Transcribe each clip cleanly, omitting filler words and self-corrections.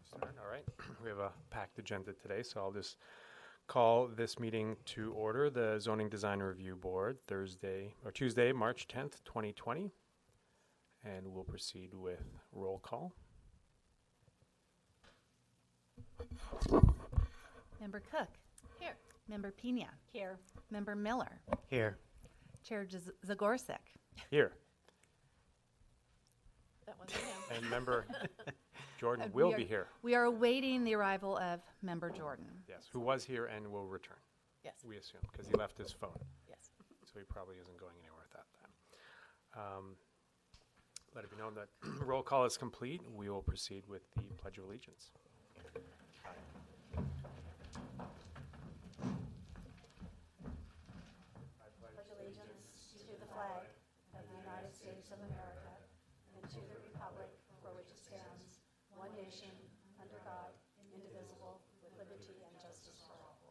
Start. All right. We have a packed agenda today, so I'll just call this meeting to order. The Zoning Design Review Board, Tuesday, March 10th, 2020. And we'll proceed with roll call. Member Cook. Here. Member Pena. Here. Member Miller. Here. Chair Zagorsek. Here. That one's him. And Member Jordan And will be here. We are awaiting the arrival of Member Jordan. Yes, who was here and will return, Yes, we assume, because he left his phone. yes. So he probably isn't going anywhere at that time. Let it be known that roll call is complete. We will proceed with the Pledge of Allegiance. Pledge allegiance to the flag of the United States of America and to the republic for which it stands, one nation, under God, indivisible, with liberty and justice for all.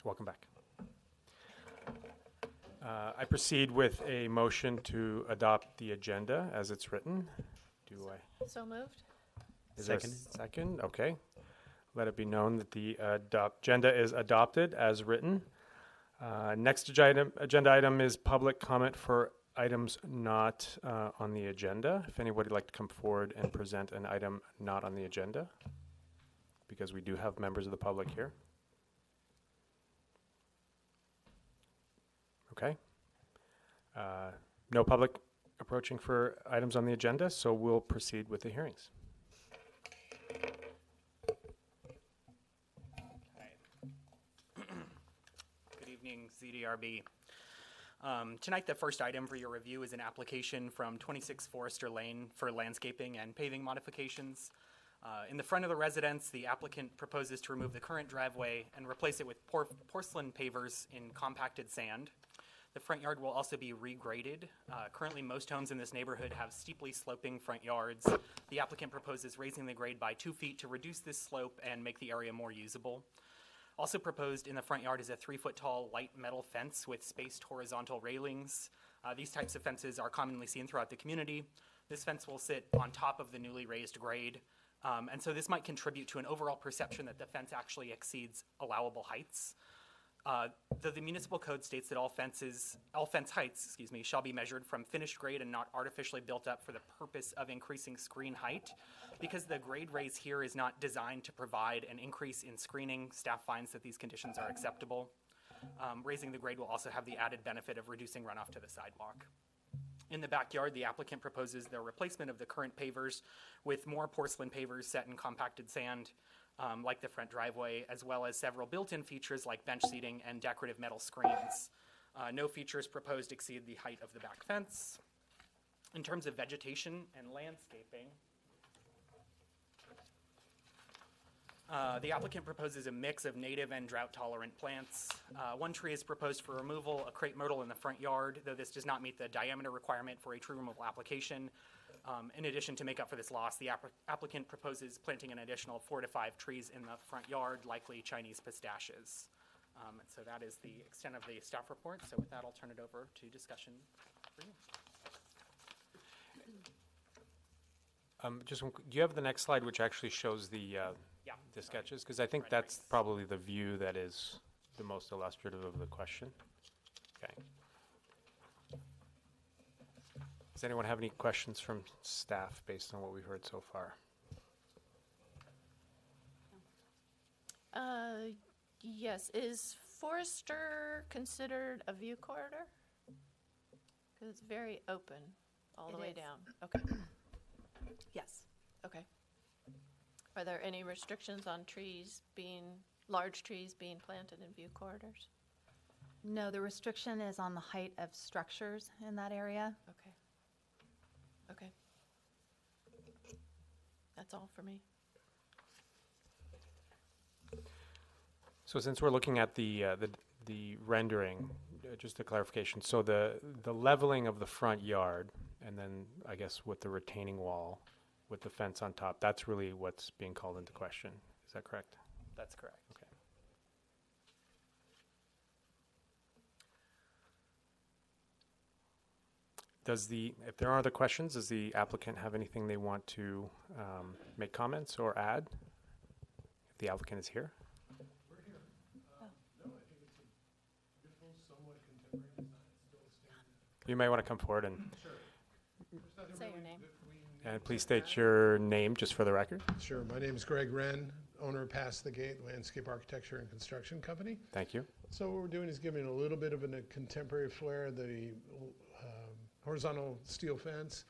Welcome back. I proceed with a motion to adopt the agenda as it's written. Do I? So moved? Is there a second? Okay. Let it be known that the agenda is adopted as written. Next agenda item is public comment for items not on the agenda. If anybody would like to come forward and present an item not on the agenda, because we do have members of the public here. Okay. No public approaching for items on the agenda, so we'll proceed with the hearings. Good evening, ZDRB. Tonight, the first item for your review is an application from 26 Forester Lane for landscaping and paving modifications. In the front of the residence, the applicant proposes to remove the current driveway and replace it with porcelain pavers in compacted sand. The front yard will also be regraded. Currently, most homes in this neighborhood have steeply sloping front yards. The applicant proposes raising the grade by 2 feet to reduce this slope and make the area more usable. Also proposed in the front yard is a 3-foot-tall light metal fence with spaced horizontal railings. These types of fences are commonly seen throughout the community. This fence will sit on top of the newly raised grade, and so this might contribute to an overall perception that the fence actually exceeds allowable heights. Though the municipal code states that all fence heights, shall be measured from finished grade and not artificially built up for the purpose of increasing screen height. Because the grade raise here is not designed to provide an increase in screening, staff finds that these conditions are acceptable. Raising the grade will also have the added benefit of reducing runoff to the sidewalk. In the backyard, the applicant proposes the replacement of the current pavers with more porcelain pavers set in compacted sand, like the front driveway, as well as several built-in features like bench seating and decorative metal screens. No features proposed exceed the height of the back fence. In terms of vegetation and landscaping, the applicant proposes a mix of native and drought-tolerant plants. One tree is proposed for removal, a crepe myrtle in the front yard, though this does not meet the diameter requirement for a tree removal application. In addition, to make up for this loss, the applicant proposes planting an additional 4 to 5 trees in the front yard, likely Chinese pistachios. And so that is the extent of the staff report. So with that, I'll turn it over to discussion for you. Do you have the next slide, which actually shows the sketches? Because I think that's probably the view that is the most illustrative of the question. Okay. Does anyone have any questions from staff based on what we've heard so far? Yes. Is Forester considered a view corridor? Because it's very open all the It way is. down. Okay. Yes. Okay. Are there any restrictions on large trees being planted in view corridors? No, the restriction is on the height of structures in that area. Okay. Okay. That's all for me. So since we're looking at the rendering, just a clarification. So the leveling of the front yard, and then I guess with the retaining wall, with the fence on top, that's really what's being called into question. Is that correct? That's correct. Okay. if there are other questions, does the applicant have anything they want to make comments or add? If the applicant is here? You may want to come forward and Say your name. please state your name just for the record. Sure. My name is Greg Wren, owner of Past the Gate Landscape Architecture and Construction Company. Thank you. So what we're doing is giving a little bit of a contemporary flair. The horizontal steel fence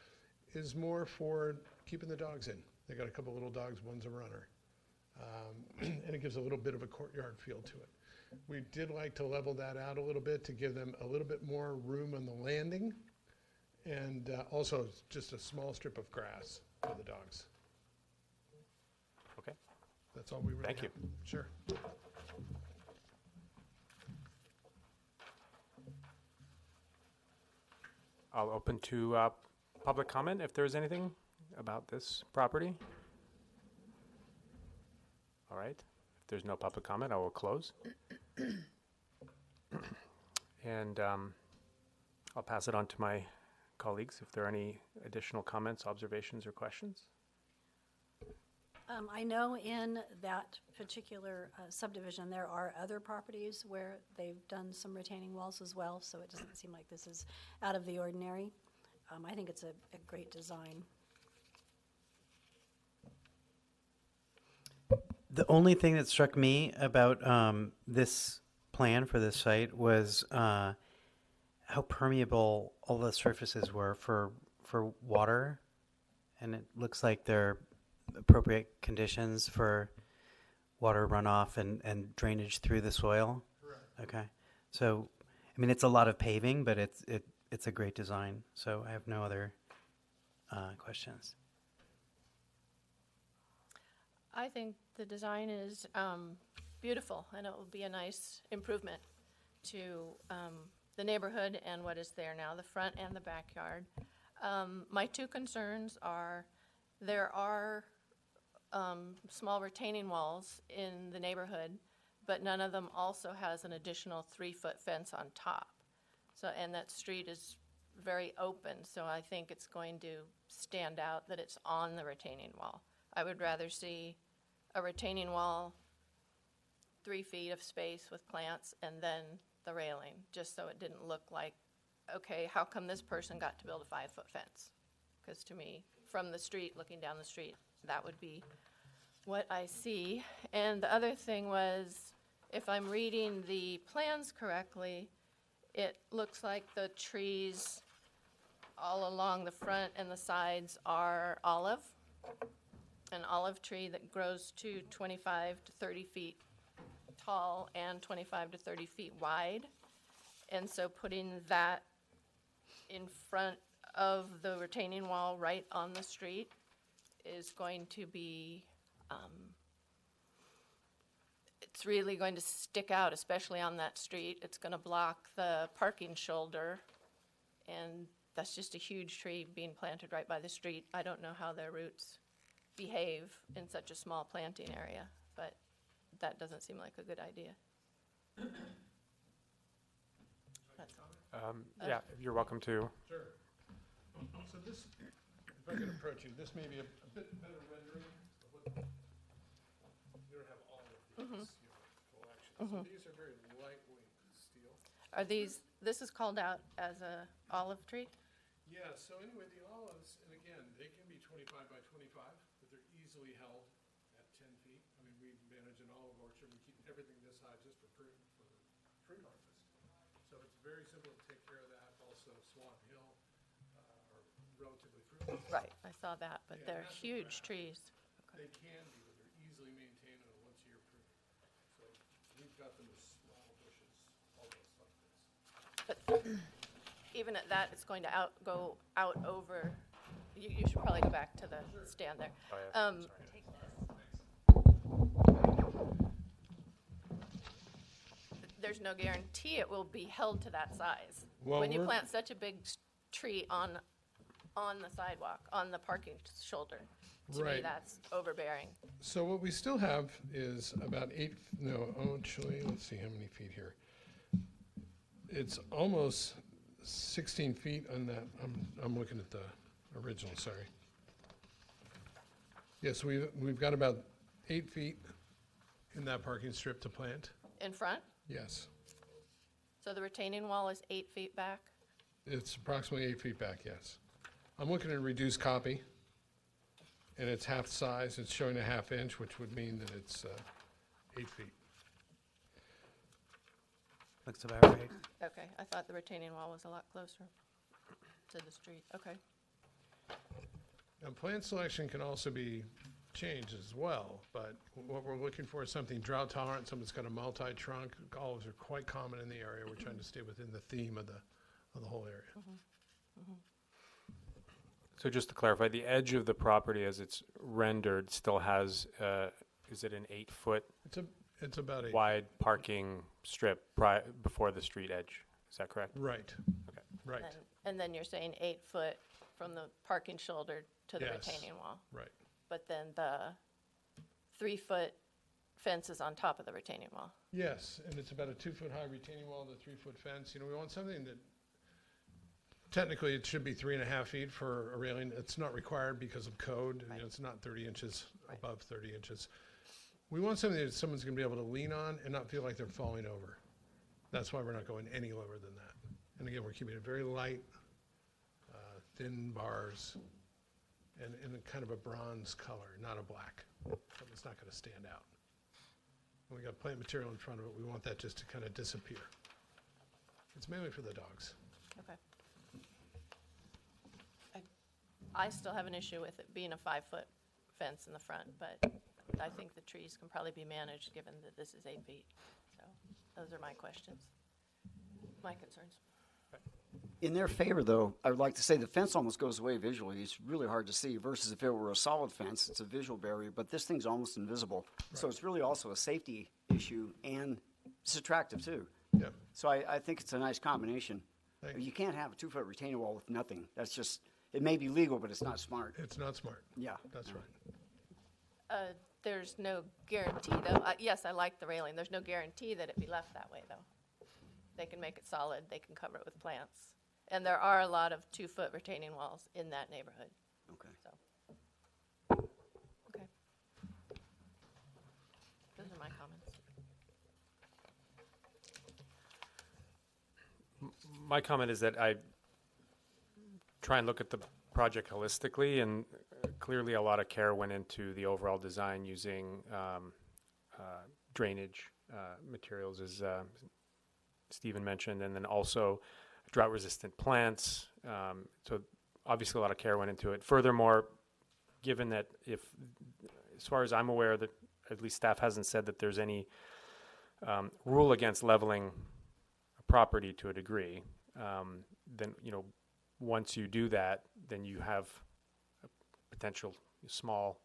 is more for keeping the dogs in. They got a couple little dogs, one's a runner. And it gives a little bit of a courtyard feel to it. We did like to level that out a little bit to give them a little bit more room on the landing. And also just a small strip of grass for the dogs. Okay. That's all we really Thank you. have. Sure. I'll open to public comment if there's anything about this property. All right. If there's no public comment, I will close. And I'll pass it on to my colleagues if there are any additional comments, observations, or questions. I know in that particular subdivision, there are other properties where they've done some retaining walls as well, so it doesn't seem like this is out of the ordinary. I think it's a great design. The only thing that struck me about this plan for this site was how permeable all the surfaces were for water, and it looks like they're appropriate conditions for water runoff and drainage through the soil. Correct. Okay, so I mean it's a lot of paving, but it's a great design. So I have no other questions. I think the design is beautiful, and it will be a nice improvement to the neighborhood and what is there now, the front and the backyard. My two concerns are there are small retaining walls in the neighborhood, but none of them also has an additional 3-foot fence on top. So, and that street is very open, so I think it's going to stand out that it's on the retaining wall. I would rather see a retaining wall, 3 feet of space with plants, and then the railing, just so it didn't look like, okay, how come this person got to build a 5-foot fence? Because to me, from the street, looking down the street, that would be what I see. And the other thing was, if I'm reading the plans correctly, it looks like the trees all along the front and the sides are olive, an olive tree that grows to 25 to 30 feet tall and 25 to 30 feet wide. And so putting that in front of the retaining wall right on the street is going to be, it's really going to stick out, especially on that street. It's going to block the parking shoulder, and that's just a huge tree being planted right by the street. I don't know how their roots behave in such a small planting area, but that doesn't seem like a good idea. That's all. Yeah, you're welcome to. Sure. So this, if I can approach you, this may be a bit better rendering of what, you don't have all of these, collections. So these are very lightweight steel. Are these, this is called out as a olive tree? Yeah, so anyway, the olives, and again, they can be 25 by 25, but they're easily held at 10 feet. I mean, we manage an olive orchard, we keep everything this high just for fruit harvest. So it's very simple to take care of that. Also, Swan Hill are relatively fruitful. Right, I saw that, but Yeah, they're that's the huge back. trees. They can be, but they're easily maintained on a once-a-year pruning. So we've got them as small bushes, almost like this. But even at that, it's going to go out over, you should probably go back to the stand there. Oh, yeah, sorry. There's no guarantee it will be held to that size. Well, When you we're- plant such a big tree on the sidewalk, on the parking shoulder, to me, Right. that's overbearing. So what we still have is about actually, let's see how many feet here. It's almost 16 feet on that. I'm looking at the original, sorry. Yes, we've got about 8 feet in that parking strip to plant. In front? Yes. So the retaining wall is 8 feet back? It's approximately 8 feet back, yes. I'm looking at a reduced copy, and it's half size. It's showing a 1/2 inch, which would mean that it's 8 feet. Looks about right. Okay, I thought the retaining wall was a lot closer to the street. Okay. And plant selection can also be changed as well, but what we're looking for is something drought tolerant, something that's got a multi-trunk. Olives are quite common in the area. We're trying to stay within the theme of the whole area. So just to clarify, the edge of the property as it's rendered still has, is it an 8-foot It's about 8. wide parking strip before the street edge? Is that correct? Right. Okay. Right. And then you're saying 8 foot from the parking shoulder to the Yes. retaining wall? Right. But then the 3 foot fence is on top of the retaining wall? Yes, and it's about a 2-foot high retaining wall, the 3-foot fence. You know, we want something that technically it should be 3.5 feet for a railing. It's not required because of code. You know, it's not 30 inches above 30 inches. We want something that someone's going to be able to lean on and not feel like they're falling over. That's why we're not going any lower than that. And again, we're keeping it very light, thin bars, and in a kind of a bronze color, not a black. Something that's not going to stand out. When we got plant material in front of it, we want that just to kind of disappear. It's mainly for the dogs. Okay. I still have an issue with it being a 5-foot fence in the front, but I think the trees can probably be managed, given that this is 8 feet. So those are my questions, my concerns. In their favor, though, I would like to say the fence almost goes away visually. It's really hard to see versus if it were a solid fence, it's a visual barrier, but this thing's almost invisible. So it's really also a safety issue, and it's attractive, too. Yeah. So I think it's a nice combination. Thank you. You can't have a 2-foot retaining wall with nothing. That's just, it may be legal, but it's not smart. It's not smart. Yeah. That's right. There's no guarantee, though. Yes, I like the railing. There's no guarantee that it be left that way, though. They can make it solid. They can cover it with plants. And there are a lot of 2-foot retaining walls in that neighborhood. Okay. So, okay. Those are my comments. My comment is that I try and look at the project holistically, and clearly a lot of care went into the overall design using drainage materials, as Stephen mentioned, and then also drought-resistant plants. So obviously a lot of care went into it. Furthermore, given that as far as I'm aware, that at least staff hasn't said that there's any rule against leveling a property to a degree, then, you know, once you do that, then you have a potential small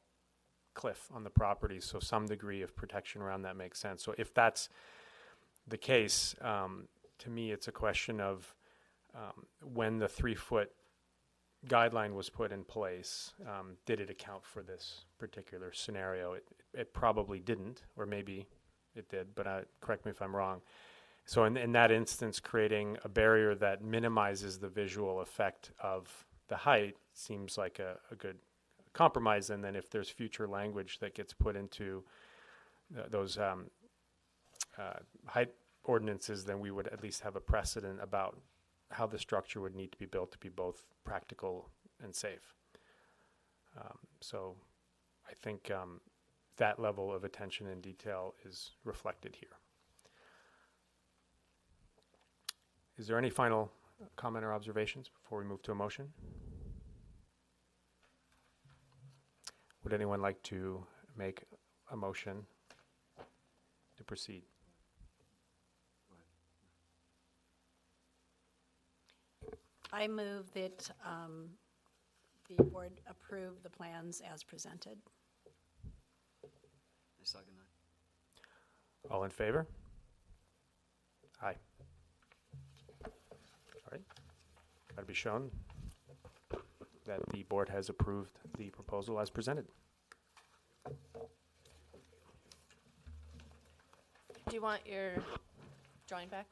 cliff on the property, so some degree of protection around that makes sense. So if that's the case, to me, it's a question of when the 3-foot guideline was put in place, did it account for this particular scenario? It probably didn't, or maybe it did, but correct me if I'm wrong. So in that instance, creating a barrier that minimizes the visual effect of the height seems like a good compromise. And then if there's future language that gets put into those height ordinances, then we would at least have a precedent about how the structure would need to be built to be both practical and safe. So I think that level of attention and detail is reflected here. Is there any final comment or observations before we move to a motion? Would anyone like to make a motion to proceed? I move that the board approve the plans as presented. I second that. All in favor? Aye. All right. Got to be shown that the board has approved the proposal as presented. Do you want your drawing back?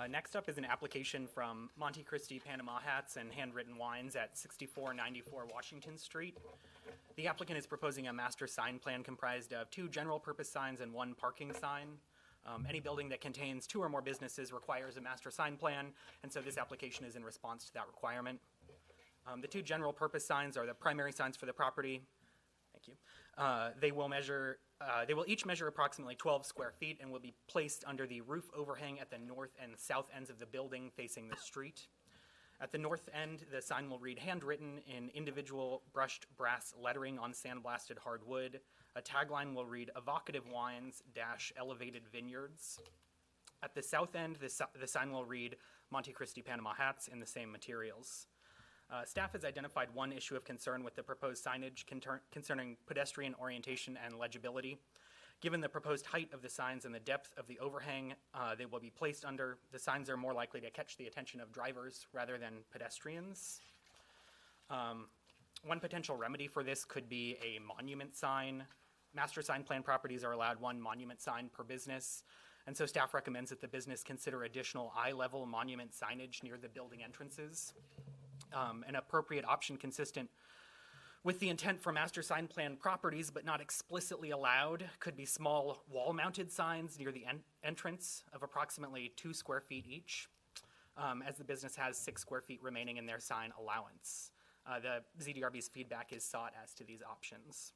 Next up is an application from Monte Cristi Panama Hats and Handwritten Wines at 6494 Washington Street. The applicant is proposing a master sign plan comprised of 2 general purpose signs and 1 parking sign. Any building that contains 2 or more businesses requires a master sign plan, and so this application is in response to that requirement. The 2 general purpose signs are the primary signs for the property. Thank you. They will each measure approximately 12 square feet and will be placed under the roof overhang at the north and south ends of the building facing the street. At the north end, the sign will read handwritten in individual brushed brass lettering on sandblasted hardwood. A tagline will read evocative wines - elevated vineyards. At the south end, the sign will read Monte Cristi Panama Hats in the same materials. Staff has identified one issue of concern with the proposed signage concerning pedestrian orientation and legibility. Given the proposed height of the signs and the depth of the overhang they will be placed under, the signs are more likely to catch the attention of drivers rather than pedestrians. One potential remedy for this could be a monument sign. Master sign plan properties are allowed 1 monument sign per business, and so staff recommends that the business consider additional eye-level monument signage near the building entrances. An appropriate option consistent with the intent for master sign plan properties but not explicitly allowed could be small wall-mounted signs near the entrance of approximately 2 square feet each, as the business has 6 square feet remaining in their sign allowance. The ZDRB's feedback is sought as to these options.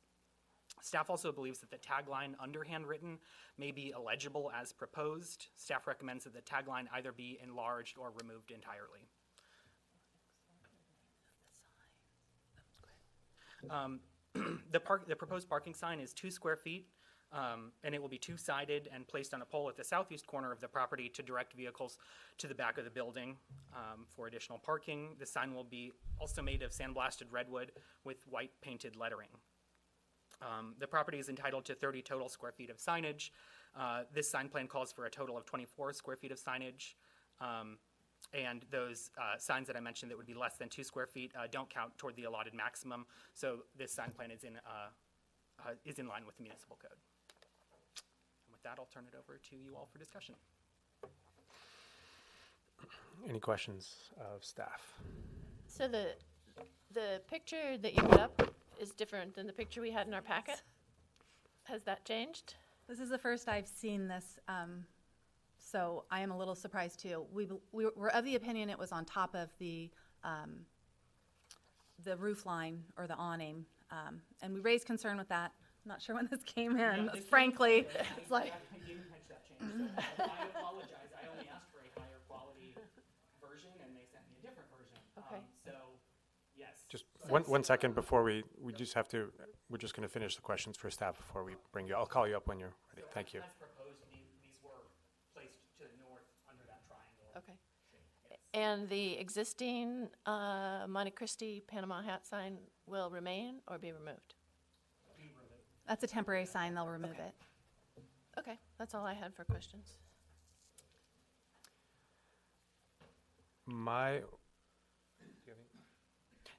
Staff also believes that the tagline under handwritten may be illegible as proposed. Staff recommends that the tagline either be enlarged or removed entirely. The proposed parking sign is 2 square feet, and it will be 2-sided and placed on a pole at the southeast corner of the property to direct vehicles to the back of the building for additional parking. The sign will be also made of sandblasted redwood with white painted lettering. The property is entitled to 30 total square feet of signage. This sign plan calls for a total of 24 square feet of signage. And those signs that I mentioned that would be less than 2 square feet don't count toward the allotted maximum. So this sign plan is in line with the municipal code. And with that, I'll turn it over to you all for discussion. Any questions of staff? So the picture that you put up is different than the picture we had in our packet? Has that changed? This is the first I've seen this, so I am a little surprised too. We were of the opinion it was on top of the roof line or the awning, and we raised concern with that. I'm not sure when this came in, frankly. It's like, I didn't catch that change. So I apologize. I only asked for a higher quality version, and they sent me a different version. Okay. So, yes. Just one second before we just have to, we're just going to finish the questions for staff before we bring you. I'll call you up when you're ready. Thank you. As proposed, these were placed to the north under that triangle. Okay. And the existing Monte Cristi Panama Hat sign will remain or be removed? that's a temporary sign, they'll remove it. Okay, that's all I had for questions.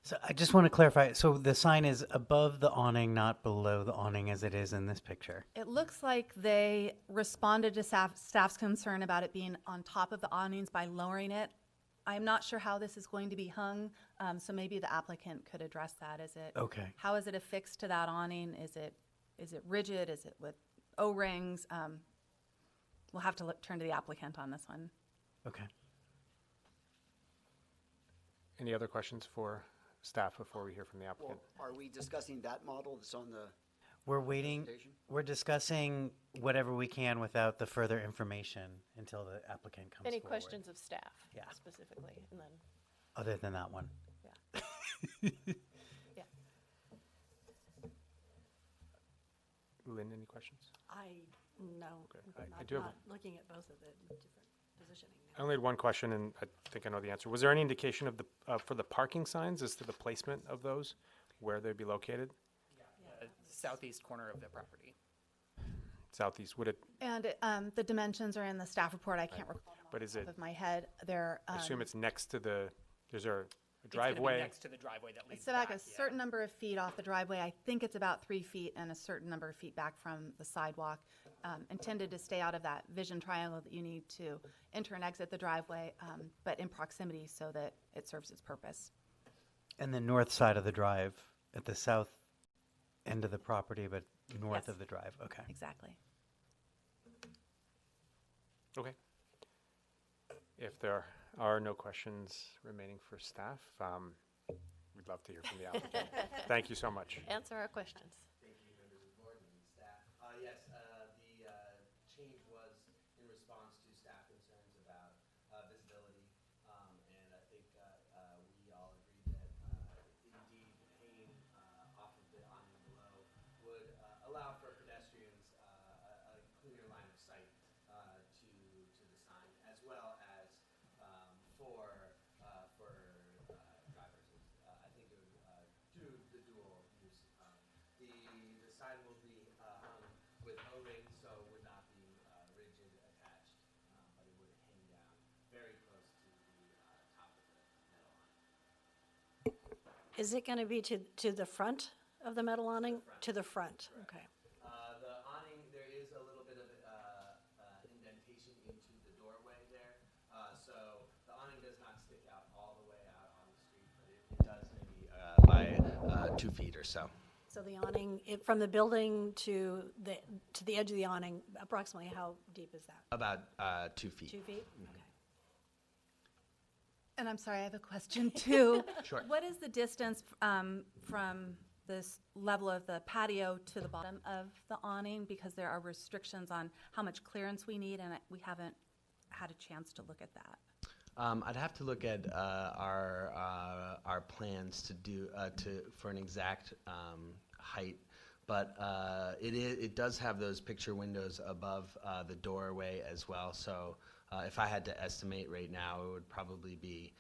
So I just want to clarify. So the sign is above the awning, not below the awning as it is in this picture. It looks like they responded to staff's concern about it being on top of the awnings by lowering it. I'm not sure how this is going to be hung, so maybe the applicant could address that. Is it Okay. How is it affixed to that awning? Is it rigid? Is it with O-rings? We'll have to turn to the applicant on this one. Okay. Any other questions for staff before we hear from the applicant? Well, are we discussing that model that's on the We're waiting. presentation? We're discussing whatever we can without the further information until the applicant comes Any forward. questions of staff Yeah. specifically? And then, Other than that one. yeah. Lynn, any questions? No, I I'm do have- not looking at both of the different positioning I now. only had one question, and I think I know the answer. Was there any indication of for the parking signs as to the placement of those, where they'd be located? Southeast corner of the property. Southeast, would it, And the dimensions are in the staff report. I can't recall them off but the is top it, of my head. They're, I assume it's next to is there a It's gonna be driveway? next to the driveway that leads It's back back, a certain number of feet off the driveway. I think it's about 3 feet and a certain number of feet back from the sidewalk. intended to stay out of that vision triangle that you need to enter and exit the driveway, but in proximity so that it serves its purpose. And the north side of the drive at the south end of the property, but north Yes. of the drive. Okay. Exactly. Okay. If there are no questions remaining for staff, we'd love to hear from the applicant. Thank you so much. Answer our questions. Thank you, members of the board and staff. Yes, the change was in response to staff concerns about visibility, and I think we all agreed that indeed hanging off of the awning below would allow for pedestrians a cleaner line of sight to the sign, as well as for drivers. I think it would do the dual use. The sign will be hung with O-rings, so it would not be rigid attached, but it would hang down very close to the top of the metal awning. Is it going to be to the front of the metal awning? To the front, okay. The awning, there is a little bit of indentation into the doorway there, so the awning does not stick out all the way out on the street, but it does maybe by 2 feet or so. So the awning, from the building to the edge of the awning, approximately how deep is that? About 2 feet. 2 feet? Okay. And I'm sorry, I have a question too. Sure. What is the distance from this level of the patio to the bottom of the awning? Because there are restrictions on how much clearance we need, and we haven't had a chance to look at that. I'd have to look at our plans to do for an exact height, but it does have those picture windows above the doorway as well. So if I had to estimate right now, it would probably be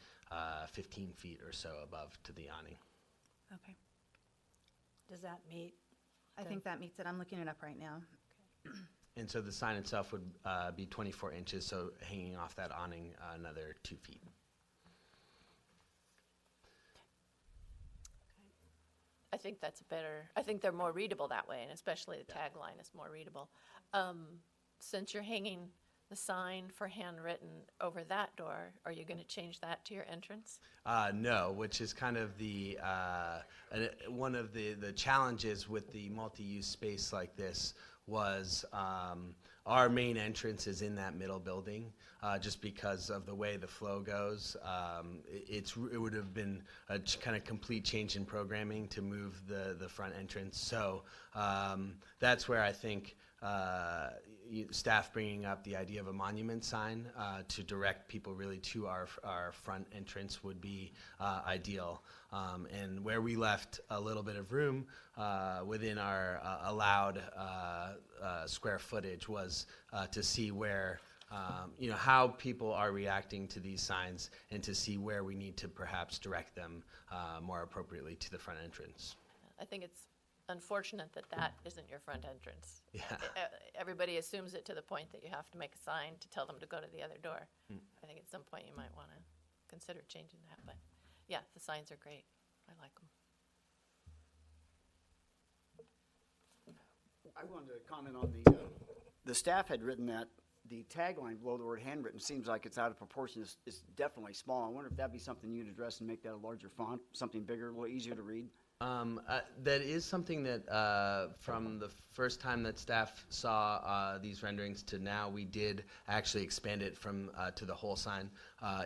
15 feet or so above to the awning. Okay. Does that meet? I think that meets it. I'm looking it up right now. And so the sign itself would be 24 inches, so hanging off that awning another 2 feet. I think I think they're more readable that way, and especially the tagline is more readable. Since you're hanging the sign for handwritten over that door, are you going to change that to your entrance? No, which is kind of the one of the challenges with the multi-use space like this was our main entrance is in that middle building, just because of the way the flow goes. It would have been a kind of complete change in programming to move the front entrance. So that's where I think staff bringing up the idea of a monument sign to direct people really to our front entrance would be ideal. And where we left a little bit of room within our allowed square footage was to see where, how people are reacting to these signs and to see where we need to perhaps direct them more appropriately to the front entrance. I think it's unfortunate that isn't your front entrance. Yeah. Everybody assumes it to the point that you have to make a sign to tell them to go to the other door. I think at some point you might want to consider changing that, but yeah, the signs are great. I like them. I wanted to comment on the staff had written that the tagline below the word handwritten seems like it's out of proportion. It's definitely small. I wonder if that'd be something you'd address and make that a larger font, something bigger, a little easier to read. That is something that from the first time that staff saw these renderings to now, we did actually expand it from to the whole sign.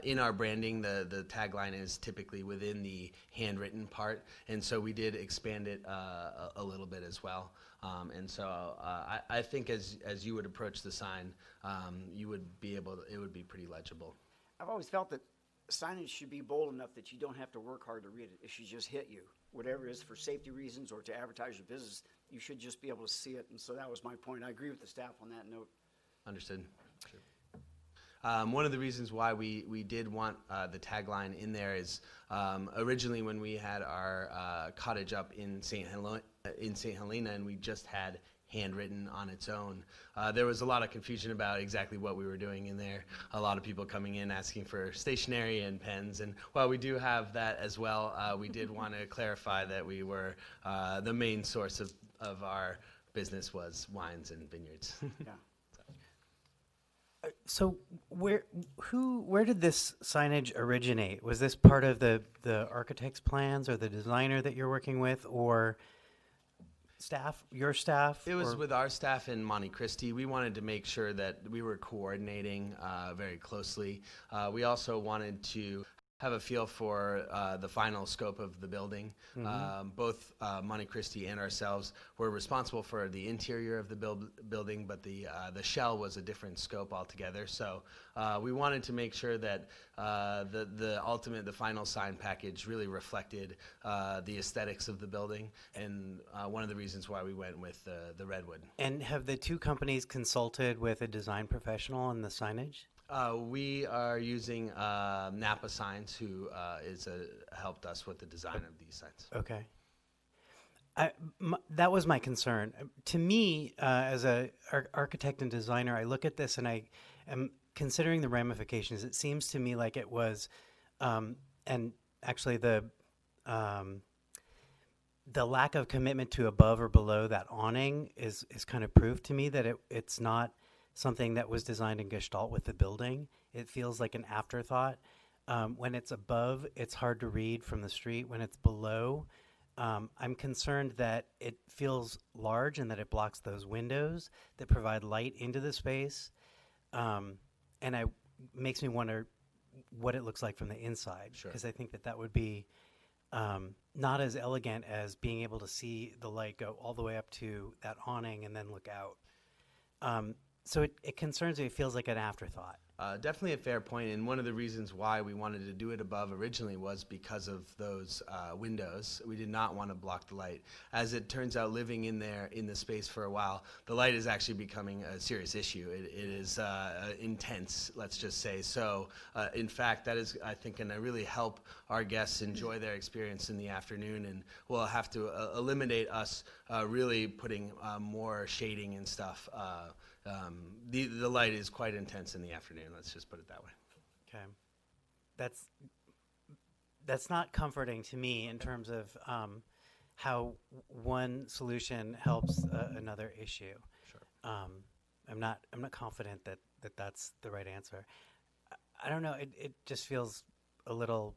In our branding, the tagline is typically within the handwritten part, and so we did expand it a little bit as well. And so I think as you would approach the sign, you would be able to, it would be pretty legible. I've always felt that signage should be bold enough that you don't have to work hard to read it. It should just hit you. Whatever it is, for safety reasons or to advertise your business, you should just be able to see it. And so that was my point. I agree with the staff on that note. Understood. Sure. One of the reasons why we did want the tagline in there is originally when we had our cottage up in St. Helena and we just had handwritten on its own. There was a lot of confusion about exactly what we were doing in there. A lot of people coming in asking for stationery and pens, and while we do have that as well, we did want to clarify that we were the main source of our business was wines and vineyards. Yeah. So where did this signage originate? Was this part of the architect's plans or the designer that you're working with, or your staff? It was or- with our staff in Monte Cristi. We wanted to make sure that we were coordinating very closely. We also wanted to have a feel for the final scope of the building. Both Monte Cristi and ourselves were responsible for the interior of the building, but the shell was a different scope altogether. So we wanted to make sure that the final sign package really reflected the aesthetics of the building, and one of the reasons why we went with the redwood. And have the two companies consulted with a design professional on the signage? We are using Napa Signs, who helped us with the design of these signs. Okay. That was my concern. To me, as a architect and designer, I look at this and I am considering the ramifications. It seems to me like it was, and actually the lack of commitment to above or below that awning is kind of proof to me that it's not something that was designed in Gestalt with the building. It feels like an afterthought. When it's above, it's hard to read from the street. When it's below, I'm concerned that it feels large and that it blocks those windows that provide light into the space. And it makes me wonder what it looks like from the inside. Sure. Because I think that would be not as elegant as being able to see the light go all the way up to that awning and then look out. So it concerns me. It feels like an afterthought. Definitely a fair point, and one of the reasons why we wanted to do it above originally was because of those windows. We did not want to block the light. As it turns out, living in the space for a while, the light is actually becoming a serious issue. It is intense, let's just say. So, in fact, that is, I think, going to really help our guests enjoy their experience in the afternoon, and we'll have to eliminate us really putting more shading and stuff. The light is quite intense in the afternoon. Let's just put it that way. Okay, that's not comforting to me in terms of how one solution helps another issue. Sure. I'm not confident that that's the right answer. I don't know. It just feels a little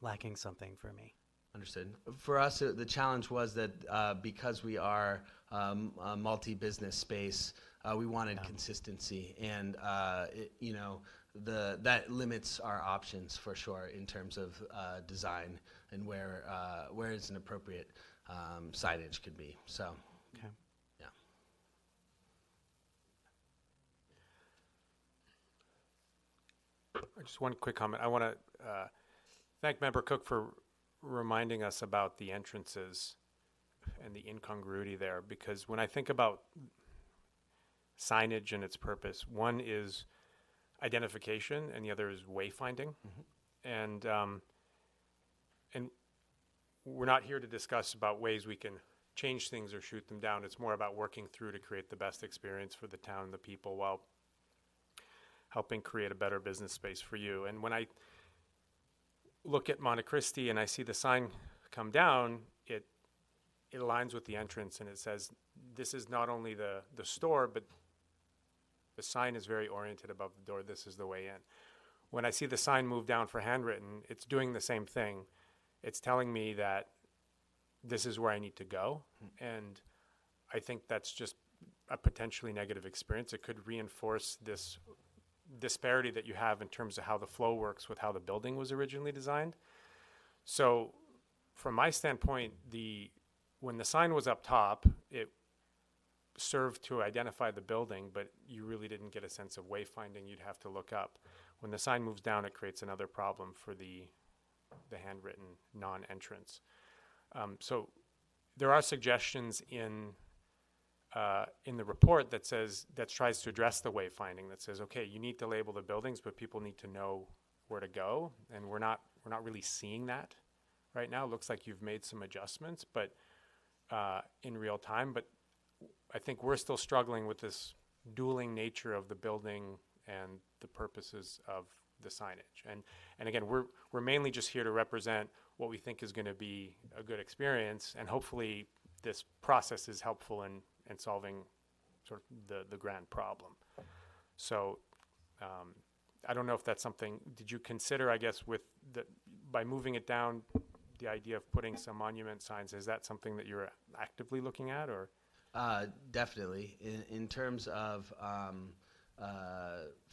lacking something for me. Understood. For us, the challenge was that because we are a multi-business space, we wanted consistency, and that limits our options for sure in terms of design and where is an appropriate signage could be. So, Okay. yeah. Just one quick comment. I want to thank Member Cook for reminding us about the entrances and the incongruity there, because when I think about signage and its purpose, one is identification and the other is wayfinding. And we're not here to discuss about ways we can change things or shoot them down. It's more about working through to create the best experience for the town and the people while helping create a better business space for you. And when I look at Monte Cristi and I see the sign come down, it aligns with the entrance, and it says this is not only the store, but the sign is very oriented above the door. This is the way in. When I see the sign move down for handwritten, it's doing the same thing. It's telling me that this is where I need to go. And I think that's just a potentially negative experience. It could reinforce this disparity that you have in terms of how the flow works with how the building was originally designed. So from my standpoint, when the sign was up top, it served to identify the building, but you really didn't get a sense of wayfinding. You'd have to look up. When the sign moves down, it creates another problem for the handwritten non-entrance. So there are suggestions in the report that tries to address the wayfinding, that says, okay, you need to label the buildings, but people need to know where to go, and we're not really seeing that right now. It looks like you've made some adjustments, but in real time. But I think we're still struggling with this dueling nature of the building and the purposes of the signage. And again, we're mainly just here to represent what we think is going to be a good experience, and hopefully this process is helpful in solving sort of the grand problem. So I don't know if that's something, did you consider, I guess, by moving it down, the idea of putting some monument signs, is that something that you're actively looking at, or? Definitely. In terms of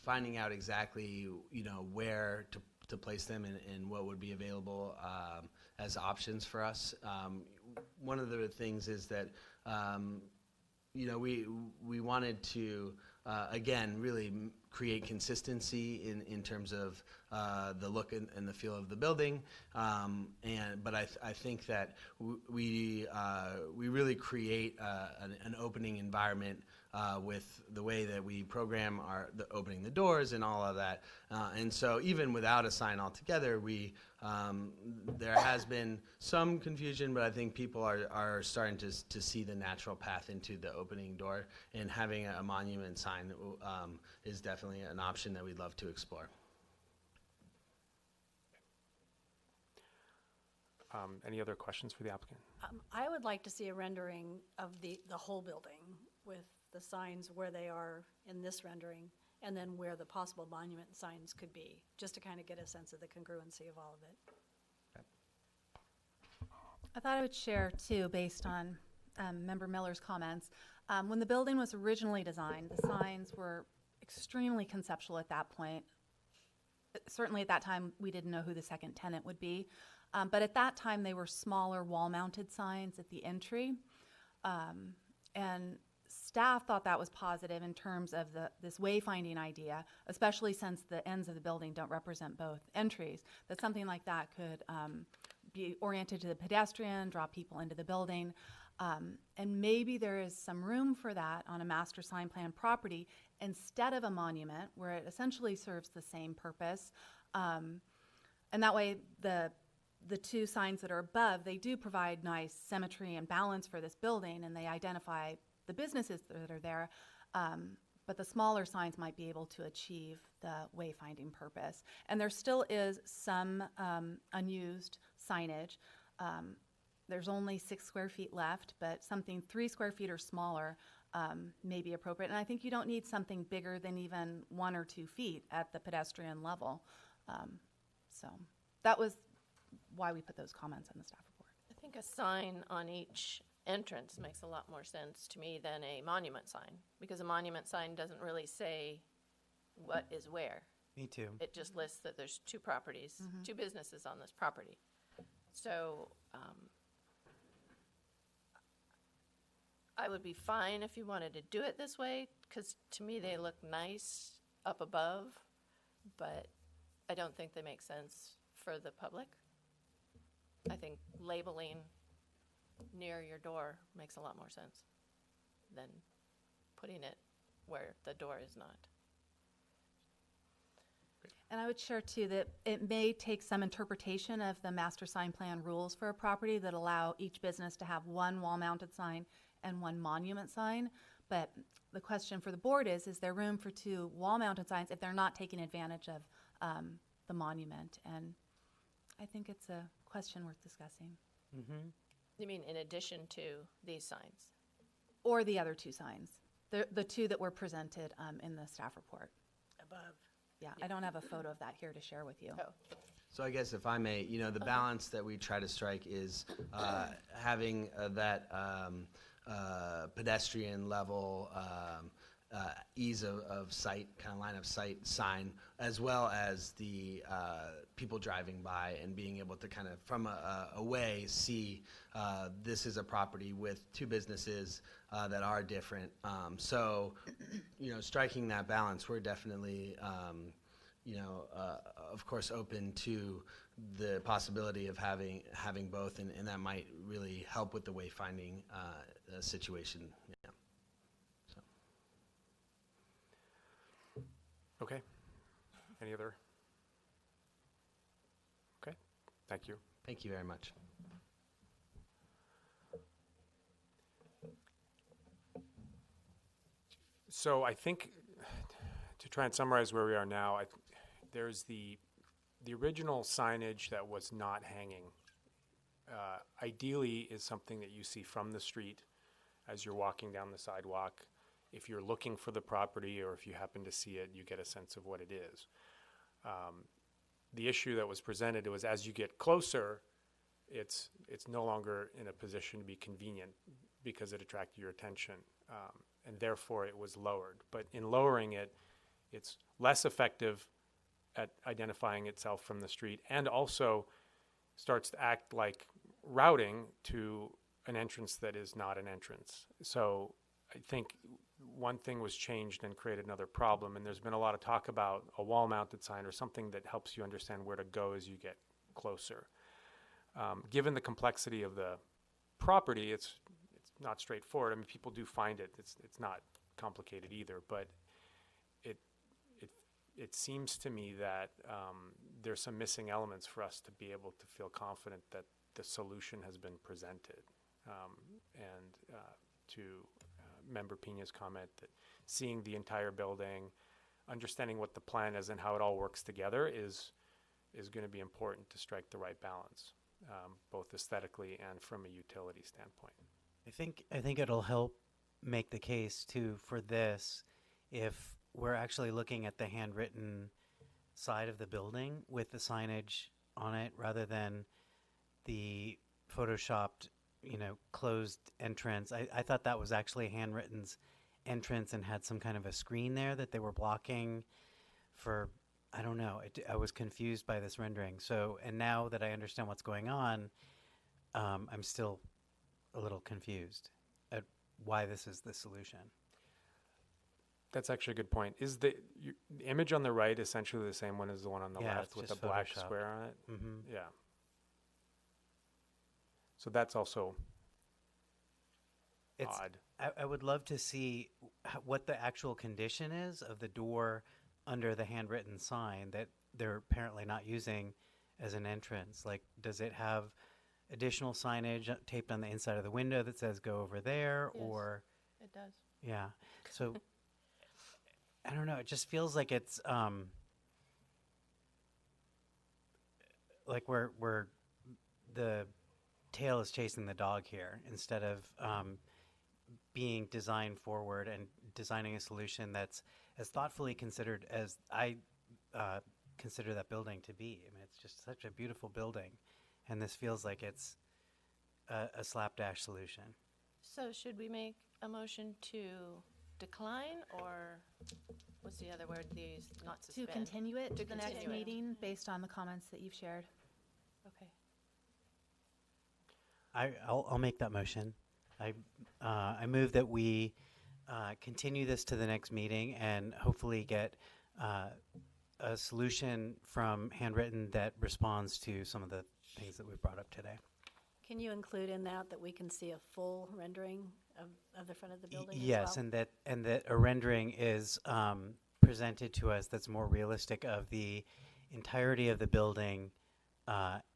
finding out exactly, where to place them and what would be available as options for us. One of the things is that, we wanted to, again, really create consistency in terms of the look and the feel of the building. But I think that we really create an opening environment with the way that we program opening the doors and all of that. And so even without a sign altogether, there has been some confusion, but I think people are starting to see the natural path into the opening door, and having a monument sign is definitely an option that we'd love to explore. Any other questions for the applicant? I would like to see a rendering of the whole building with the signs where they are in this rendering, and then where the possible monument signs could be, just to kind of get a sense of the congruency of all of it. I thought I would share too, based on Member Miller's comments. When the building was originally designed, the signs were extremely conceptual at that point. Certainly at that time, we didn't know who the second tenant would be. But at that time, they were smaller wall-mounted signs at the entry. And staff thought that was positive in terms of this wayfinding idea, especially since the ends of the building don't represent both entries, that something like that could be oriented to the pedestrian, draw people into the building. And maybe there is some room for that on a master sign plan property instead of a monument, where it essentially serves the same purpose. And that way, the two signs that are above, they do provide nice symmetry and balance for this building, and they identify the businesses that are there. But the smaller signs might be able to achieve the wayfinding purpose. And there still is some unused signage. There's only 6 square feet left, but something 3 square feet or smaller may be appropriate. And I think you don't need something bigger than even 1 or 2 feet at the pedestrian level. So that was why we put those comments in the staff report. I think a sign on each entrance makes a lot more sense to me than a monument sign, because a monument sign doesn't really say what is where. Me too. It just lists that there's 2 properties, 2 businesses on this property. So I would be fine if you wanted to do it this way, because to me they look nice up above, but I don't think they make sense for the public. I think labeling near your door makes a lot more sense than putting it where the door is not. And I would share too that it may take some interpretation of the master sign plan rules for a property that allow each business to have 1 wall-mounted sign and 1 monument sign. But the question for the board is there room for 2 wall-mounted signs if they're not taking advantage of the monument? And I think it's a question worth discussing. Mm-hmm. You mean in addition to these signs? Or the other 2 signs, the 2 that were presented in the staff report. Above. Yeah, I don't have a photo of that here to share with you. Oh, So I guess if I may, the balance that we try to strike is having that pedestrian level ease of sight, kind of line of sight sign, as well as the people driving by and being able to kind of from away see this is a property with 2 businesses that are different. So, striking that balance, we're definitely, of course, open to the possibility of having both, and that might really help with the wayfinding situation. Yeah. So. Okay. Any other? Okay. Thank you. Thank you very much. So I think to try and summarize where we are now, there's the original signage that was not hanging ideally is something that you see from the street as you're walking down the sidewalk. If you're looking for the property or if you happen to see it, you get a sense of what it is. The issue that was presented was as you get closer, it's no longer in a position to be convenient because it attracted your attention, and therefore it was lowered. But in lowering it, it's less effective at identifying itself from the street, and also starts to act like routing to an entrance that is not an entrance. So I think one thing was changed and created another problem, and there's been a lot of talk about a wall-mounted sign or something that helps you understand where to go as you get closer. Given the complexity of the property, it's not straightforward. I mean, people do find it. It's not complicated either, but it seems to me that there's some missing elements for us to be able to feel confident that the solution has been presented. And to Member Pena's comment that seeing the entire building, understanding what the plan is and how it all works together is going to be important to strike the right balance, both aesthetically and from a utility standpoint. I think it'll help make the case too for this if we're actually looking at the handwritten side of the building with the signage on it rather than the photoshopped, closed entrance. I thought that was actually handwritten's entrance and had some kind of a screen there that they were blocking for, I don't know. I was confused by this rendering. So, and now that I understand what's going on, I'm still a little confused at why this is the solution. That's actually a good point. Is the image on the right essentially the same one as the one on the Yeah, left it's with the just black Photoshopped. square on it? Mm-hmm. Yeah. So that's odd. I would love to see what the actual condition is of the door under the handwritten sign that they're apparently not using as an entrance. Like, does it have additional signage taped on the inside of the window that says go over there? Yes. Or, It does. yeah. So, I don't know. It just feels like it's like we're the tail is chasing the dog here instead of being design forward and designing a solution that's as thoughtfully considered as I consider that building to be. I mean, it's just such a beautiful building, and this feels like it's a slapdash solution. So should we make a motion to decline, or what's the other word they use? Not To suspend. continue it To to the next continue it. meeting based on the comments that you've shared. Okay. I'll make that motion. I move that we continue this to the next meeting and hopefully get a solution from Handwritten that responds to some of the things that we've brought up today. Can you include in that we can see a full rendering of the front of the building as Yes, well? and that a rendering is presented to us that's more realistic of the entirety of the building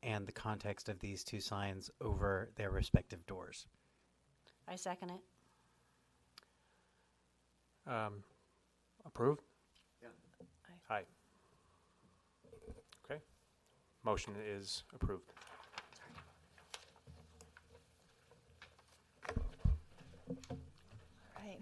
and the context of these two signs over their respective doors. I second it. Approved? Yeah. Aye. Okay. Motion is approved. Right.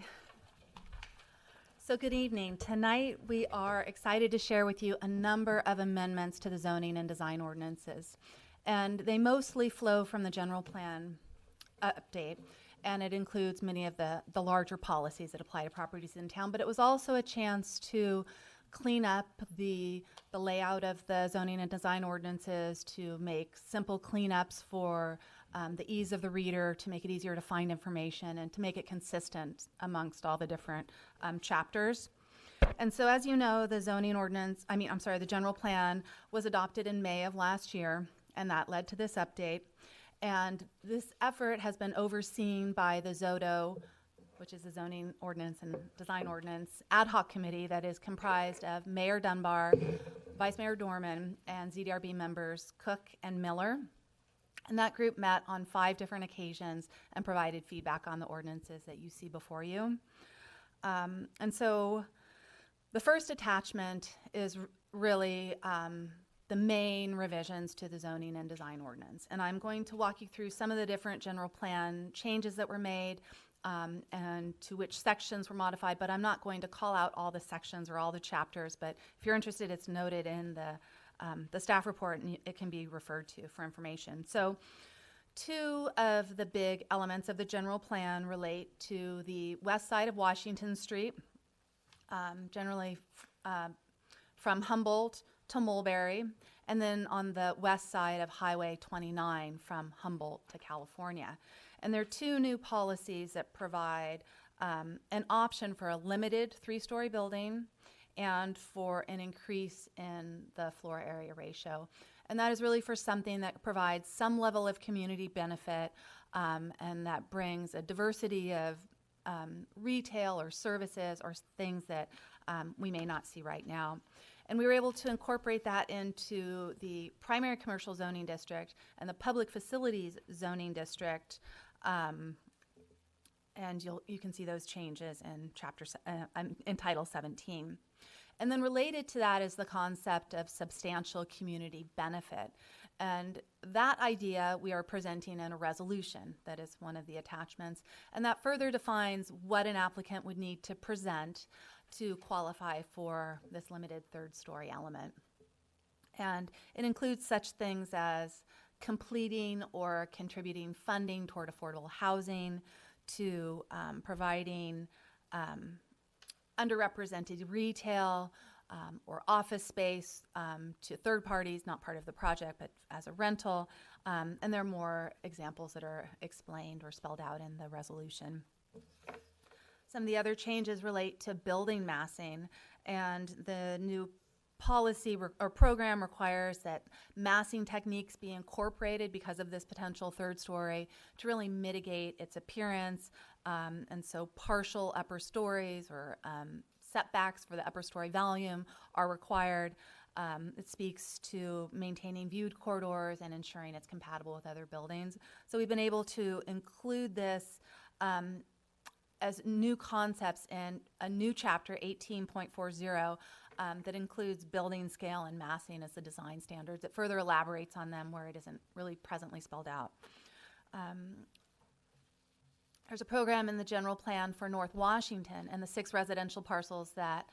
So good evening. Tonight, we are excited to share with you a number of amendments to the zoning and design ordinances. And they mostly flow from the general plan update, and it includes many of the larger policies that apply to properties in town. But it was also a chance to clean up the layout of the zoning and design ordinances, to make simple cleanups for the ease of the reader, to make it easier to find information, and to make it consistent amongst all the different chapters. And so, as you know, the the general plan was adopted in May of last year, and that led to this update. And this effort has been overseen by the ZODO, which is the Zoning Ordinance and Design Ordinance Ad Hoc Committee that is comprised of Mayor Dunbar, Vice Mayor Dorman, and ZDRB members Cook and Miller. And that group met on 5 different occasions and provided feedback on the ordinances that you see before you. And so the first attachment is really the main revisions to the zoning and design ordinance. And I'm going to walk you through some of the different general plan changes that were made, and to which sections were modified, but I'm not going to call out all the sections or all the chapters, but if you're interested, it's noted in the staff report, and it can be referred to for information. So two of the big elements of the general plan relate to the west side of Washington Street, generally from Humboldt to Mulberry, and then on the west side of Highway 29 from Humboldt to California. And there are two new policies that provide an option for a limited 3-story building and for an increase in the floor area ratio. And that is really for something that provides some level of community benefit, and that brings a diversity of retail or services or things that we may not see right now. And we were able to incorporate that into the primary commercial zoning district and the public facilities zoning district, and you can see those changes in in Title 17. And then related to that is the concept of substantial community benefit. And that idea we are presenting in a resolution that is one of the attachments, and that further defines what an applicant would need to present to qualify for this limited 3rd-story element. And it includes such things as completing or contributing funding toward affordable housing, to providing underrepresented retail or office space to third parties, not part of the project, but as a rental. And there are more examples that are explained or spelled out in the resolution. Some of the other changes relate to building massing, and the new policy or program requires that massing techniques be incorporated because of this potential 3rd story to really mitigate its appearance. And so partial upper stories or setbacks for the upper story volume are required. It speaks to maintaining viewed corridors and ensuring it's compatible with other buildings. So we've been able to include this as new concepts in a new chapter, 18.40, that includes building scale and massing as the design standards. It further elaborates on them where it isn't really presently spelled out. There's a program in the general plan for North Washington and the 6 residential parcels that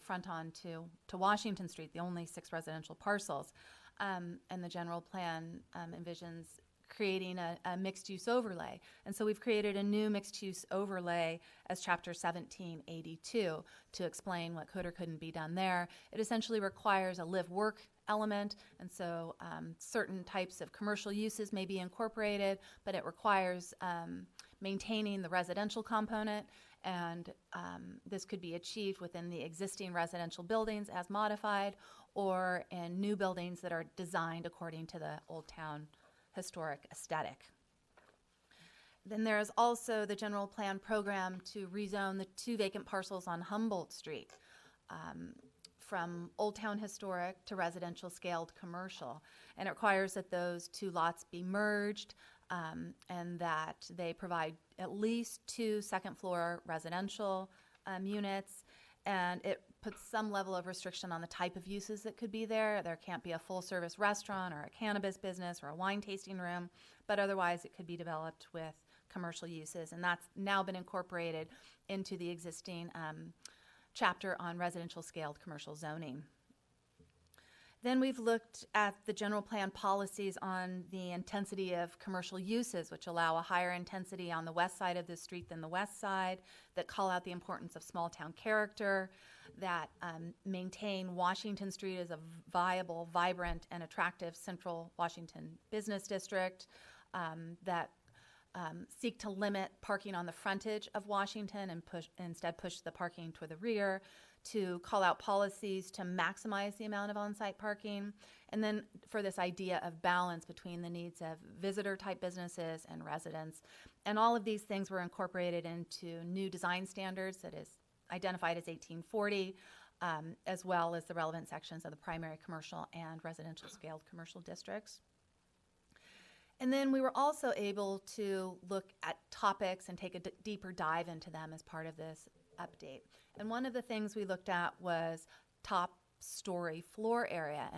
front on to Washington Street, the only 6 residential parcels. And the general plan envisions creating a mixed-use overlay. And so we've created a new mixed-use overlay as Chapter 1782 to explain what could or couldn't be done there. It essentially requires a live-work element, and so certain types of commercial uses may be incorporated, but it requires maintaining the residential component, and this could be achieved within the existing residential buildings as modified, or in new buildings that are designed according to the Old Town historic aesthetic. Then there's also the general plan program to rezone the 2 vacant parcels on Humboldt Street from Old Town historic to residential scaled commercial. And it requires that those 2 lots be merged, and that they provide at least 2 second-floor residential units, and it puts some level of restriction on the type of uses that could be there. There can't be a full-service restaurant or a cannabis business or a wine tasting room, but otherwise it could be developed with commercial uses, and that's now been incorporated into the existing chapter on residential scaled commercial zoning. Then we've looked at the general plan policies on the intensity of commercial uses, which allow a higher intensity on the west side of the street than the west side, that call out the importance of small town character, that maintain Washington Street as a viable, vibrant, and attractive central Washington business district, that seek to limit parking on the frontage of Washington and instead push the parking toward the rear, to call out policies to maximize the amount of on-site parking, and then for this idea of balance between the needs of visitor-type businesses and residents. And all of these things were incorporated into new design standards that is identified as 1840, as well as the relevant sections of the primary commercial and residential scaled commercial districts. And then we were also able to look at topics and take a deeper dive into them as part of this update. And one of the things we looked at was top story floor area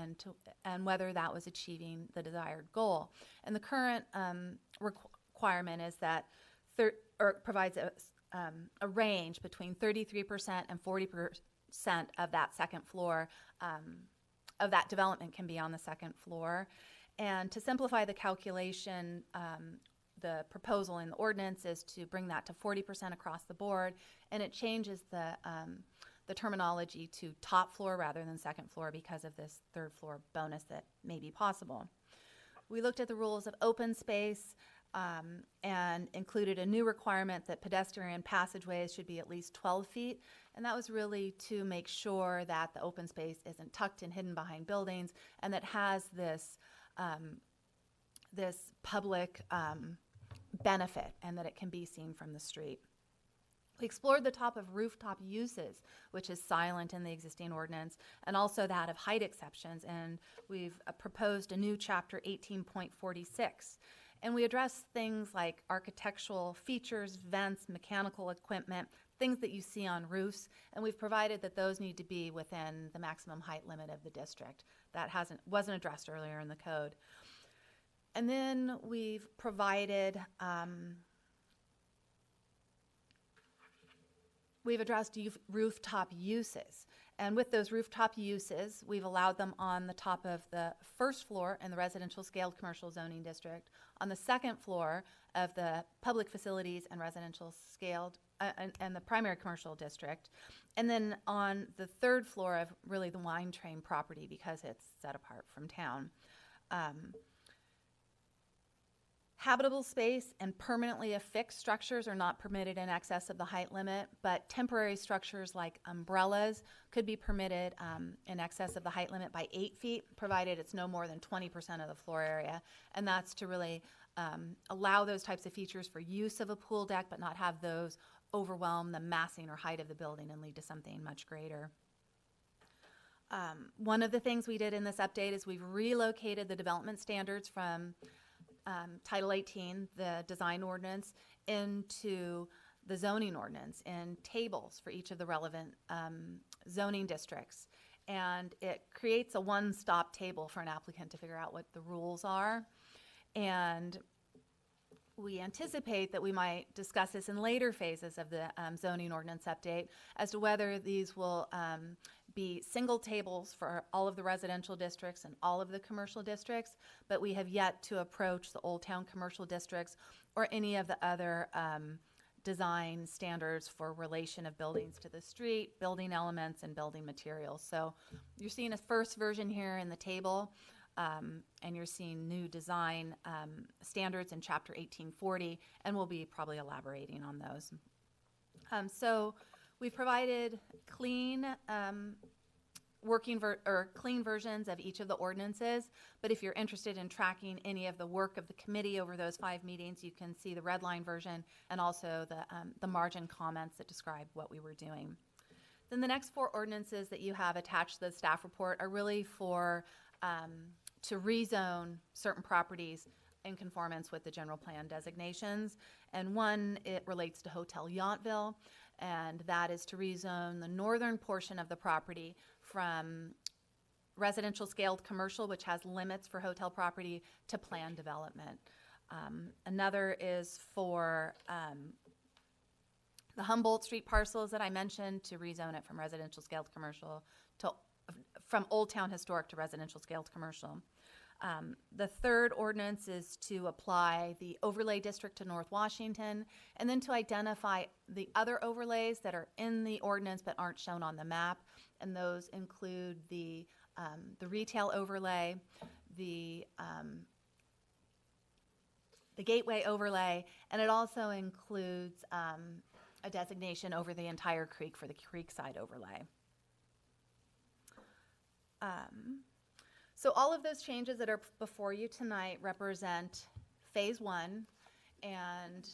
and whether that was achieving the desired goal. And the current requirement is that provides a range between 33% and 40% of that second floor of that development can be on the second floor. And to simplify the calculation, the proposal in the ordinance is to bring that to 40% across the board, and it changes the terminology to top floor rather than second floor because of this third floor bonus that may be possible. We looked at the rules of open space and included a new requirement that pedestrian passageways should be at least 12 feet, and that was really to make sure that the open space isn't tucked and hidden behind buildings and that has this this public benefit and that it can be seen from the street. We explored the top of rooftop uses, which is silent in the existing ordinance, and also that of height exceptions, and we've proposed a new chapter 18.46. And we address things like architectural features, vents, mechanical equipment, things that you see on roofs, and we've provided that those need to be within the maximum height limit of the district. That wasn't addressed earlier in the code. And then we've provided, we've addressed rooftop uses. And with those rooftop uses, we've allowed them on the top of the first floor in the residential scaled commercial zoning district, on the second floor of the public facilities and residential scaled and the primary commercial district, and then on the third floor of really the wine train property because it's set apart from town. Habitable space and permanently affixed structures are not permitted in excess of the height limit, but temporary structures like umbrellas could be permitted in excess of the height limit by 8 feet, provided it's no more than 20% of the floor area. And that's to really allow those types of features for use of a pool deck, but not have those overwhelm the massing or height of the building and lead to something much greater. One of the things we did in this update is we've relocated the development standards from Title 18, the design ordinance, into the zoning ordinance in tables for each of the relevant zoning districts. And it creates a one-stop table for an applicant to figure out what the rules are. And we anticipate that we might discuss this in later phases of the zoning ordinance update as to whether these will be single tables for all of the residential districts and all of the commercial districts, but we have yet to approach the Old Town commercial districts or any of the other design standards for relation of buildings to the street, building elements, and building materials. So you're seeing a first version here in the table, and you're seeing new design standards in Chapter 1840, and we'll be probably elaborating on those. So we've provided clean clean versions of each of the ordinances, but if you're interested in tracking any of the work of the committee over those 5 meetings, you can see the red line version and also the margin comments that describe what we were doing. Then the next 4 ordinances that you have attached to the staff report are really for to rezone certain properties in conformance with the general plan designations. And one, it relates to Hotel Yountville, and that is to rezone the northern portion of the property from residential scaled commercial, which has limits for hotel property, to planned development. Another is for the Humboldt Street parcels that I mentioned, to rezone it from residential scaled commercial to from Old Town Historic to residential scaled commercial. The third ordinance is to apply the overlay district to North Washington, and then to identify the other overlays that are in the ordinance but aren't shown on the map, and those include the retail overlay, the gateway overlay, and it also includes a designation over the entire creek for the creekside overlay. So all of those changes that are before you tonight represent phase 1, and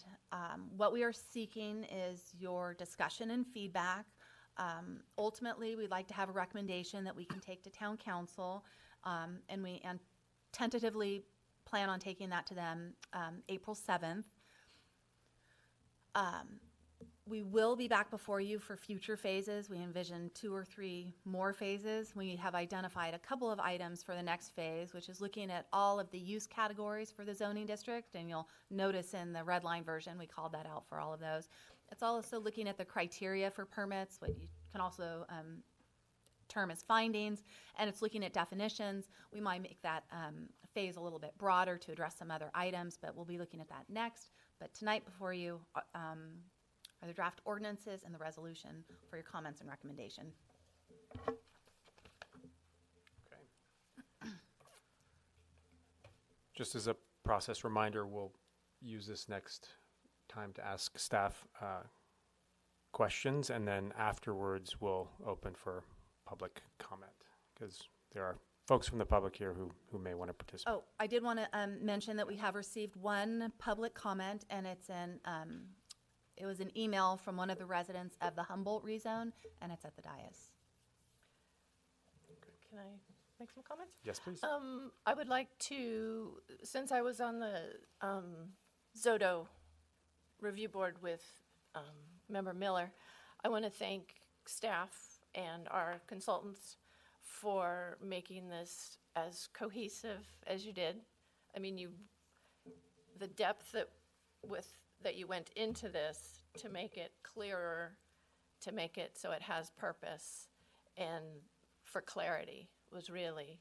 what we are seeking is your discussion and feedback. Ultimately, we'd like to have a recommendation that we can take to town council, and we tentatively plan on taking that to them April 7th. We will be back before you for future phases. We envision 2 or 3 more phases. We have identified a couple of items for the next phase, which is looking at all of the use categories for the zoning district, and you'll notice in the red line version, we called that out for all of those. It's also looking at the criteria for permits, what you can also term as findings, and it's looking at definitions. We might make that phase a little bit broader to address some other items, but we'll be looking at that next. But tonight before you are the draft ordinances and the resolution for your comments and recommendation. Okay. Just as a process reminder, we'll use this next time to ask staff questions, and then afterwards we'll open for public comment, because there are folks from the public here who may want to participate. Oh, I did want to mention that we have received one public comment, and it's in it was an email from one of the residents of the Humboldt rezone, and it's at the dais. Can I make some comments? Yes, please. I would like to, since I was on the Zoto review board with Member Miller, I want to thank staff and our consultants for making this as cohesive as you did. I mean, the depth that you went into this to make it clearer, to make it so it has purpose, and for clarity was really,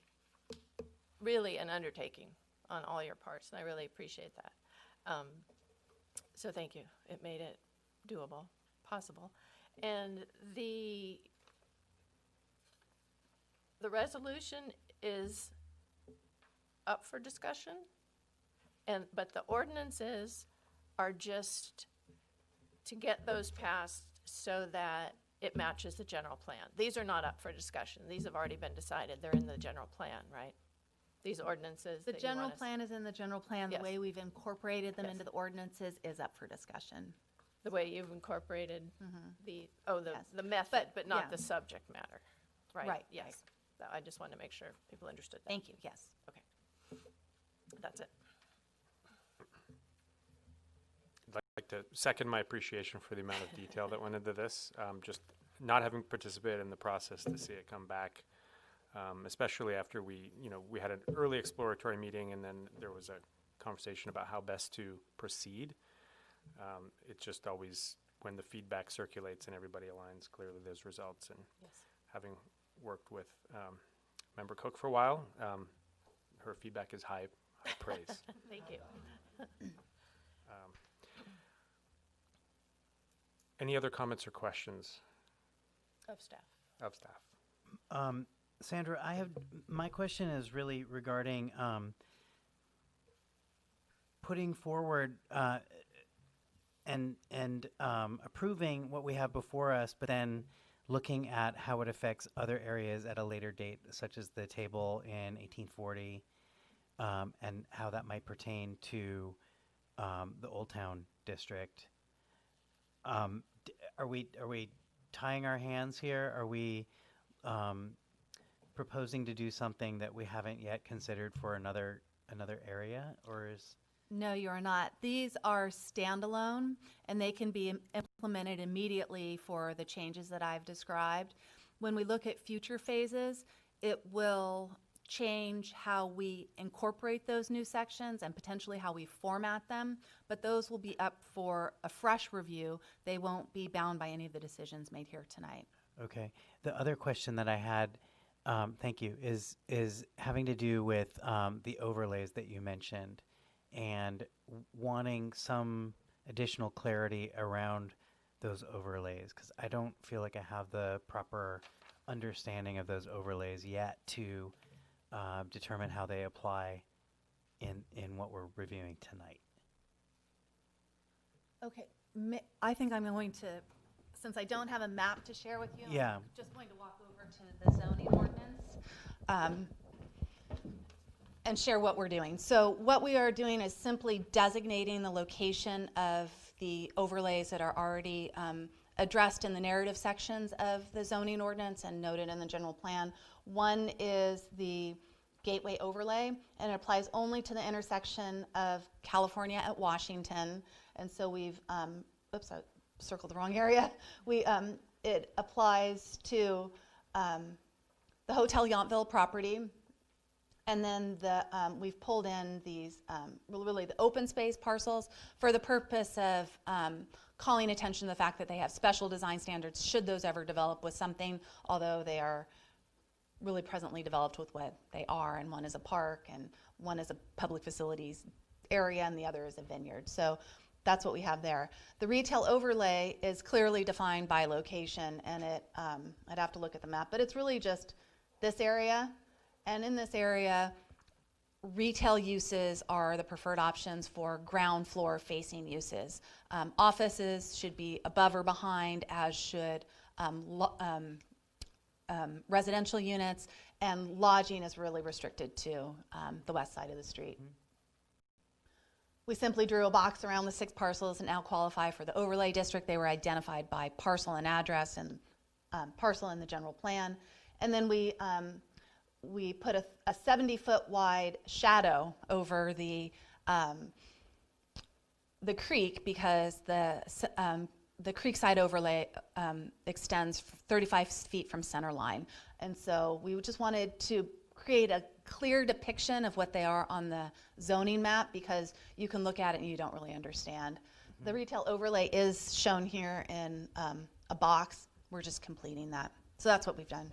really an undertaking on all your parts, and I really appreciate that. So thank you. It made it doable, possible. And the resolution is up for discussion, but the ordinances are just to get those passed so that it matches the general plan. These are not up for discussion. These have already been decided. They're in the general plan, right? These ordinances. The general plan is in the general plan. Yes. The way we've incorporated them Yes. into the ordinances is up for discussion. The way you've incorporated Yes. the method, but not yeah. the subject matter. Right? Right, Yes. right. I just wanted to make sure people understood that. Thank you, yes. Okay. That's it. I'd like to second my appreciation for the amount of detail that went into this. Just not having participated in the process to see it come back, especially after we had an early exploratory meeting, and then there was a conversation about how best to proceed. It just always, when the feedback circulates and everybody aligns, clearly there's results. And Yes. having worked with Member Cook for a while, her feedback is high praise. Thank you. Any other comments or questions Of staff. of staff? Sandra, my question is really regarding putting forward and approving what we have before us, but then looking at how it affects other areas at a later date, such as the table in 1840, and how that might pertain to the Old Town District. Are we tying our hands here? Are we proposing to do something that we haven't yet considered for another area, or is? No, you are not. These are standalone, and they can be implemented immediately for the changes that I've described. When we look at future phases, it will change how we incorporate those new sections and potentially how we format them, but those will be up for a fresh review. They won't be bound by any of the decisions made here tonight. Okay. The other question that I had, thank you, is having to do with the overlays that you mentioned, and wanting some additional clarity around those overlays, because I don't feel like I have the proper understanding of those overlays yet to determine how they apply in what we're reviewing tonight. Okay, I think I'm going to, since I don't have a map to share with you, Yeah. I'm just going to walk over to the zoning ordinance and share what we're doing. So what we are doing is simply designating the location of the overlays that are already addressed in the narrative sections of the zoning ordinance and noted in the general plan. One is the gateway overlay, and it applies only to the intersection of California at Washington. And so we've, circled the wrong area. It applies to the Hotel Yountville property. And then we've pulled in these, really the open space parcels for the purpose of calling attention to the fact that they have special design standards should those ever develop with something, although they are really presently developed with what they are, and one is a park and one is a public facilities area and the other is a vineyard. So that's what we have there. The retail overlay is clearly defined by location, and I'd have to look at the map, but it's really just this area. And in this area, retail uses are the preferred options for ground floor facing uses. Offices should be above or behind, as should residential units, and lodging is really restricted to the west side of the street. We simply drew a box around the 6 parcels and now qualify for the overlay district. They were identified by parcel and address and parcel in the general plan. And then we put a 70-foot wide shadow over the creek, because the creekside overlay extends 35 feet from center line. And so we just wanted to create a clear depiction of what they are on the zoning map, because you can look at it and you don't really understand. The retail overlay is shown here in a box. We're just completing that. So that's what we've done.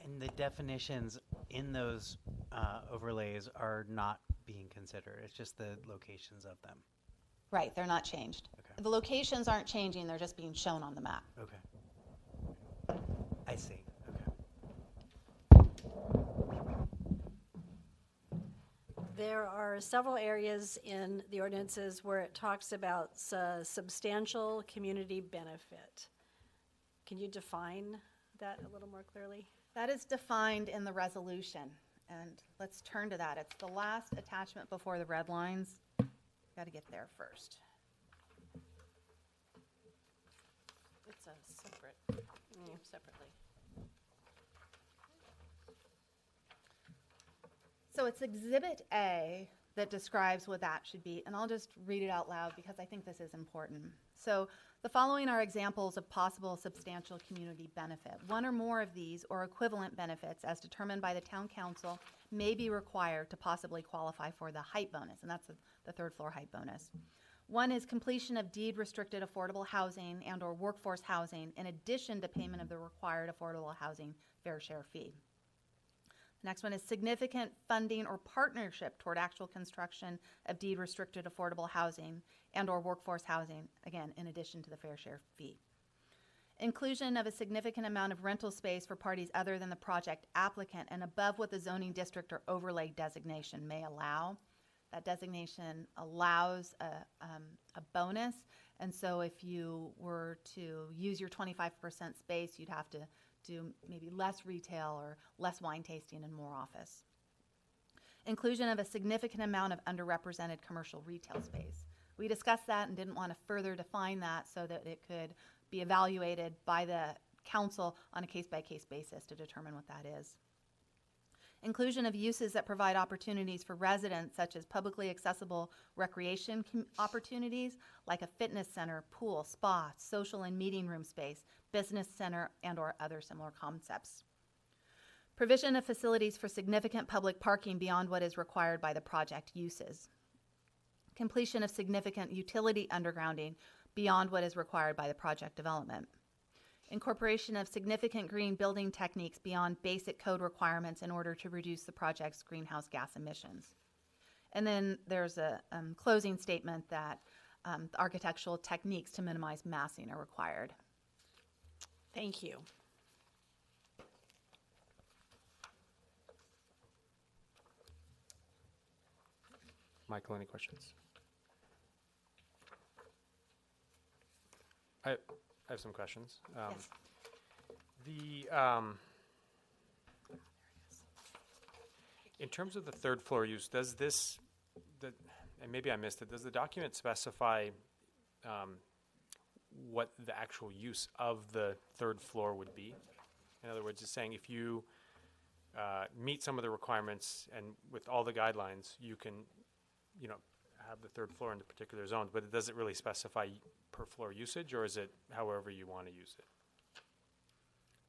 And the definitions in those overlays are not being considered. It's just the locations of them. Right, they're not changed. Okay. The locations aren't changing, they're just being shown on the map. Okay. I see. Okay. There are several areas in the ordinances where it talks about substantial community benefit. Can you define that a little more clearly? That is defined in the resolution, and let's turn to that. It's the last attachment before the red lines. Got to get there first. It's a separate, separately. So it's Exhibit A that describes what that should be, and I'll just read it out loud because I think this is important. So the following are examples of possible substantial community benefit. One or more of these or equivalent benefits, as determined by the town council, may be required to possibly qualify for the height bonus, and that's the third floor height bonus. One is completion of deed restricted affordable housing and or workforce housing in addition to payment of the required affordable housing fair share fee. The next one is significant funding or partnership toward actual construction of deed restricted affordable housing and or workforce housing, again, in addition to the fair share fee. Inclusion of a significant amount of rental space for parties other than the project applicant and above what the zoning district or overlay designation may allow. That designation allows a bonus, and so if you were to use your 25% space, you'd have to do maybe less retail or less wine tasting and more office. Inclusion of a significant amount of underrepresented commercial retail space. We discussed that and didn't want to further define that so that it could be evaluated by the council on a case-by-case basis to determine what that is. Inclusion of uses that provide opportunities for residents, such as publicly accessible recreation opportunities like a fitness center, pool, spa, social and meeting room space, business center, and or other similar concepts. Provision of facilities for significant public parking beyond what is required by the project uses. Completion of significant utility undergrounding beyond what is required by the project development. Incorporation of significant green building techniques beyond basic code requirements in order to reduce the project's greenhouse gas emissions. And then there's a closing statement that the architectural techniques to minimize massing are required. Thank you. Michael, any questions? I have some questions. Yes. In terms of the third floor use, does this, and maybe I missed it, does the document specify what the actual use of the third floor would be? In other words, it's saying if you meet some of the requirements and with all the guidelines, you can, have the third floor in the particular zones, but it doesn't really specify per floor usage, or is it however you want to use it?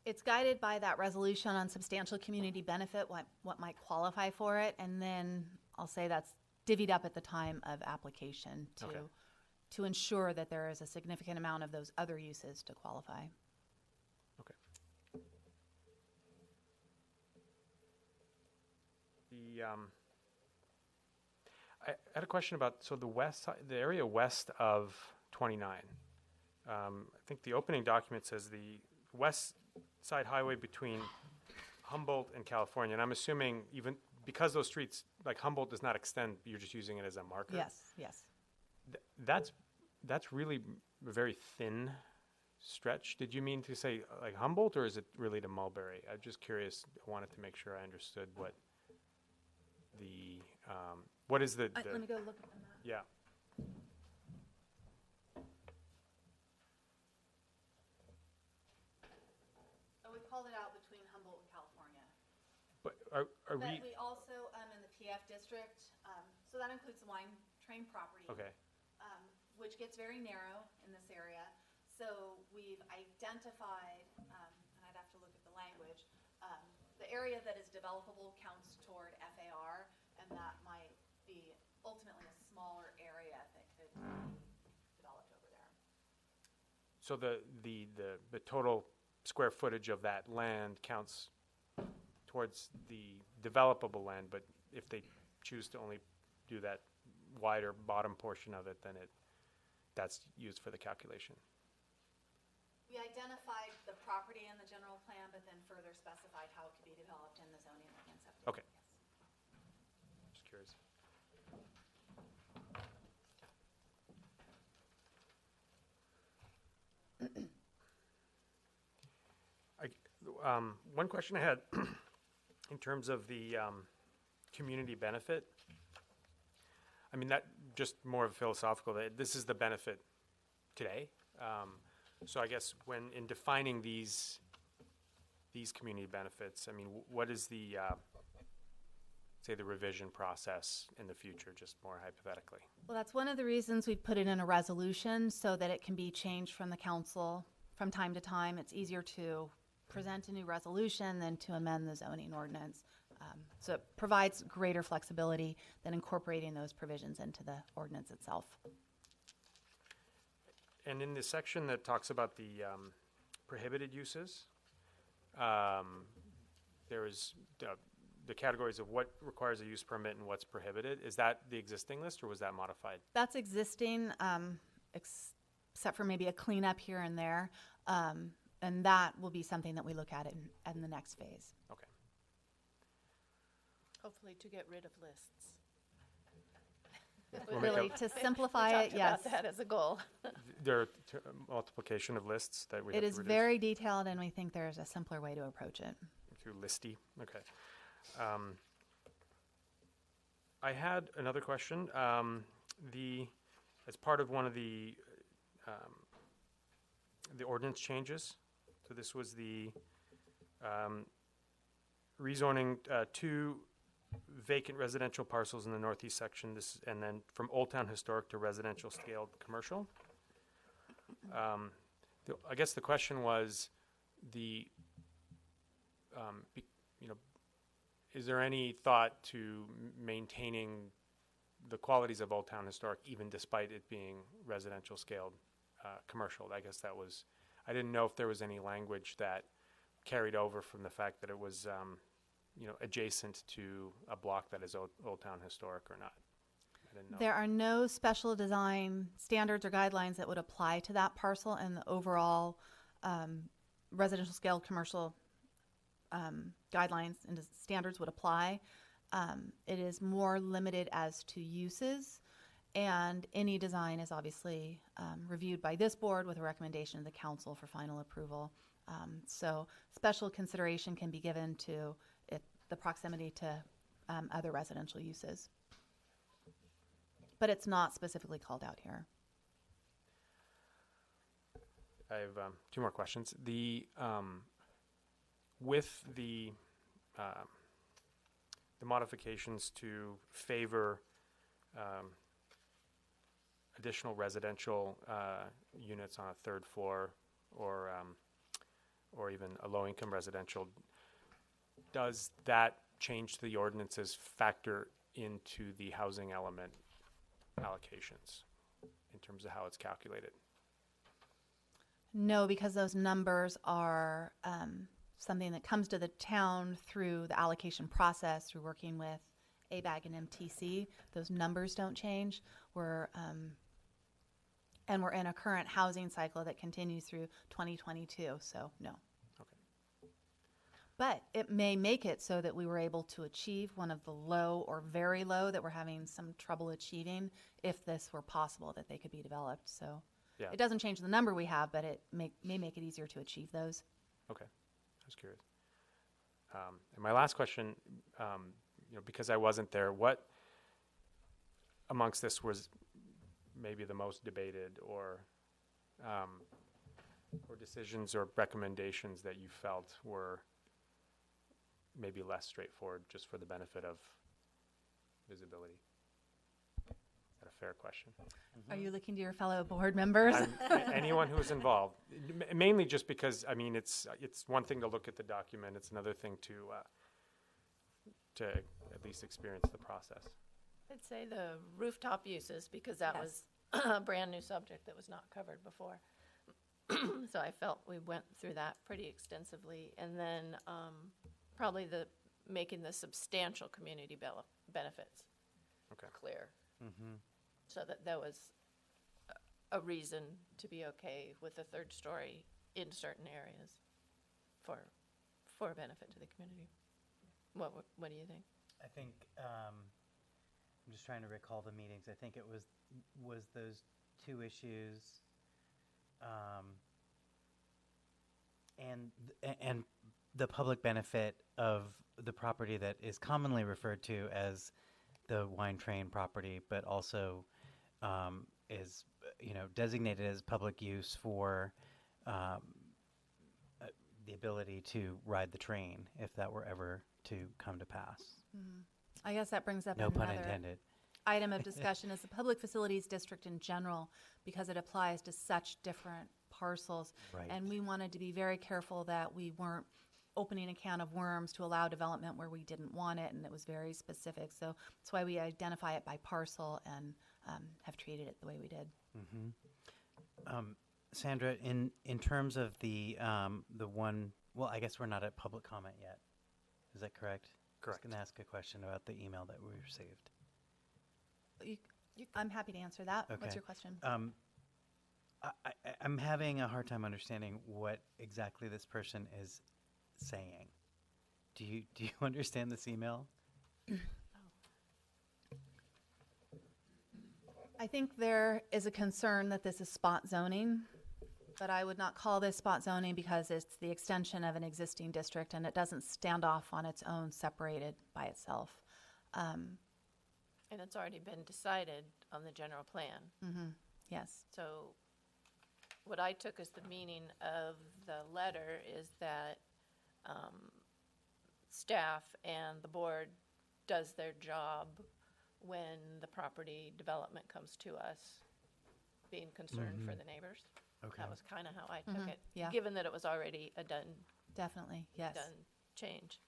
It's guided by that resolution on substantial community benefit, what might qualify for it, and then I'll say that's divvied up at the time of application Okay. to ensure that there is a significant amount of those other uses to qualify. Okay. The I had a question about, so the west side, the area west of 29. I think the opening document says the west side highway between Humboldt and California, and I'm assuming even because those streets, like Humboldt does not extend, you're just using it as a marker. Yes, yes. That's really a very thin stretch. Did you mean to say like Humboldt, or is it really to Mulberry? I'm just curious. I wanted to make sure I understood what the what is the Let me go look at the map. yeah. Oh, we called it out between Humboldt and California. But are But we we also, in the PF district, so that includes the wine train property. okay? Which gets very narrow in this area. So we've identified, and I'd have to look at the language, the area that is developable counts toward FAR, and that might be ultimately a smaller area that could be developed over there. So the total square footage of that land counts towards the developable land, but if they choose to only do that wider bottom portion of it, then that's used for the calculation. We identified the property in the general plan, but then further specified how it could be developed in the zoning ordinance update. Okay. Yes. Just curious. One question I had in terms of the community benefit. I mean, that just more of philosophical, that this is the benefit today. So I guess when in defining these community benefits, I mean, what is the say the revision process in the future, just more hypothetically? Well, that's one of the reasons we put it in a resolution so that it can be changed from the council from time to time. It's easier to present a new resolution than to amend the zoning ordinance. So it provides greater flexibility than incorporating those provisions into the ordinance itself. And in the section that talks about the prohibited uses, there is the categories of what requires a use permit and what's prohibited. Is that the existing list, or was that modified? That's existing, except for maybe a cleanup here and there. And that will be something that we look at in the next phase. Okay. Hopefully to get rid of lists. We'll make Really, a- to simplify We it, talked yes. about that as a goal. There are multiplication of lists that we It have is to reduce very detailed, and we think there's a simpler way to approach it. through listy. Okay. I had another question. As part of one of the ordinance changes, so this was the rezoning two vacant residential parcels in the northeast section. And then from Old Town Historic to residential scaled commercial. I guess the question was is there any thought to maintaining the qualities of Old Town Historic even despite it being residential scaled commercial? I guess I didn't know if there was any language that carried over from the fact that it was adjacent to a block that is Old Town Historic or not. I didn't know. There are no special design standards or guidelines that would apply to that parcel, and the overall residential scale commercial guidelines and standards would apply. It is more limited as to uses, and any design is obviously reviewed by this board with a recommendation to the council for final approval. So special consideration can be given to the proximity to other residential uses. But it's not specifically called out here. I have two more questions. With the modifications to favor additional residential units on a third floor or even a low-income residential, does that change the ordinances factor into the housing element allocations in terms of how it's calculated? No, because those numbers are something that comes to the town through the allocation process, through working with ABAG and MTC. Those numbers don't change. And we're in a current housing cycle that continues through 2022, so no. Okay. But it may make it so that we were able to achieve one of the low or very low that we're having some trouble achieving if this were possible, that they could be developed. So Yeah. it doesn't change the number we have, but it may make it easier to achieve those. Okay, I was curious. And my last question, because I wasn't there, what amongst this was maybe the most debated, or decisions or recommendations that you felt were maybe less straightforward, just for the benefit of visibility? Is that a fair question? Are you looking to your fellow board members? Anyone who's involved, mainly just because, I mean, it's one thing to look at the document, it's another thing to at least experience the process. I'd say the rooftop uses, because that Yes. was a brand-new subject that was not covered before. So I felt we went through that pretty extensively. And then probably making the substantial community benefits Okay. clear. So that there was a reason to be okay with the third story in certain areas for a benefit to the community. What do you think? I think I'm just trying to recall the meetings. I think it was those two issues, and the public benefit of the property that is commonly referred to as the wine train property, but also is designated as public use for the ability to ride the train if that were ever to come to pass. I guess that brings up No pun another intended. item of discussion is the Public Facilities District in general, because it applies to such different parcels. Right. And we wanted to be very careful that we weren't opening a can of worms to allow development where we didn't want it, and it was very specific. So that's why we identify it by parcel and have treated it the way we did. Sandra, in terms of the one, well, I guess we're not at public comment yet. Is that correct? Correct. I was going to ask a question about the email that we received. I'm happy to answer that. Okay. What's your question? I'm having a hard time understanding what exactly this person is saying. Do you understand this email? I think there is a concern that this is spot zoning, but I would not call this spot zoning because it's the extension of an existing district and it doesn't stand off on its own, separated by itself. And it's already been decided on the general plan. Yes. So what I took as the meaning of the letter is that staff and the board does their job when the property development comes to us, being concerned for the neighbors. Okay. That was kind of how I took it, yeah. given that it was already a done Definitely, yes. change.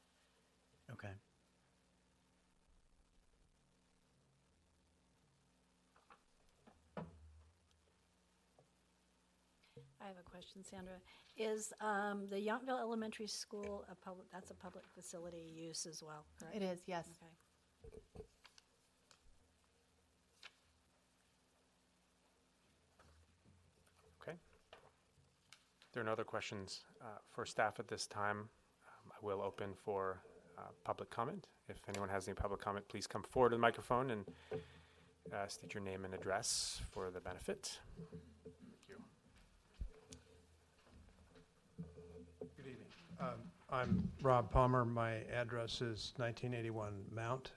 Okay. I have a question, Sandra. Is the Yountville Elementary School that's a public facility use as well, correct? It is, yes. Okay. Okay. If there are no other questions for staff at this time, I will open for public comment. If anyone has any public comment, please come forward to the microphone and state your name and address for the benefit. Thank you. Good evening. I'm Rob Palmer. My address is 1981 Mount.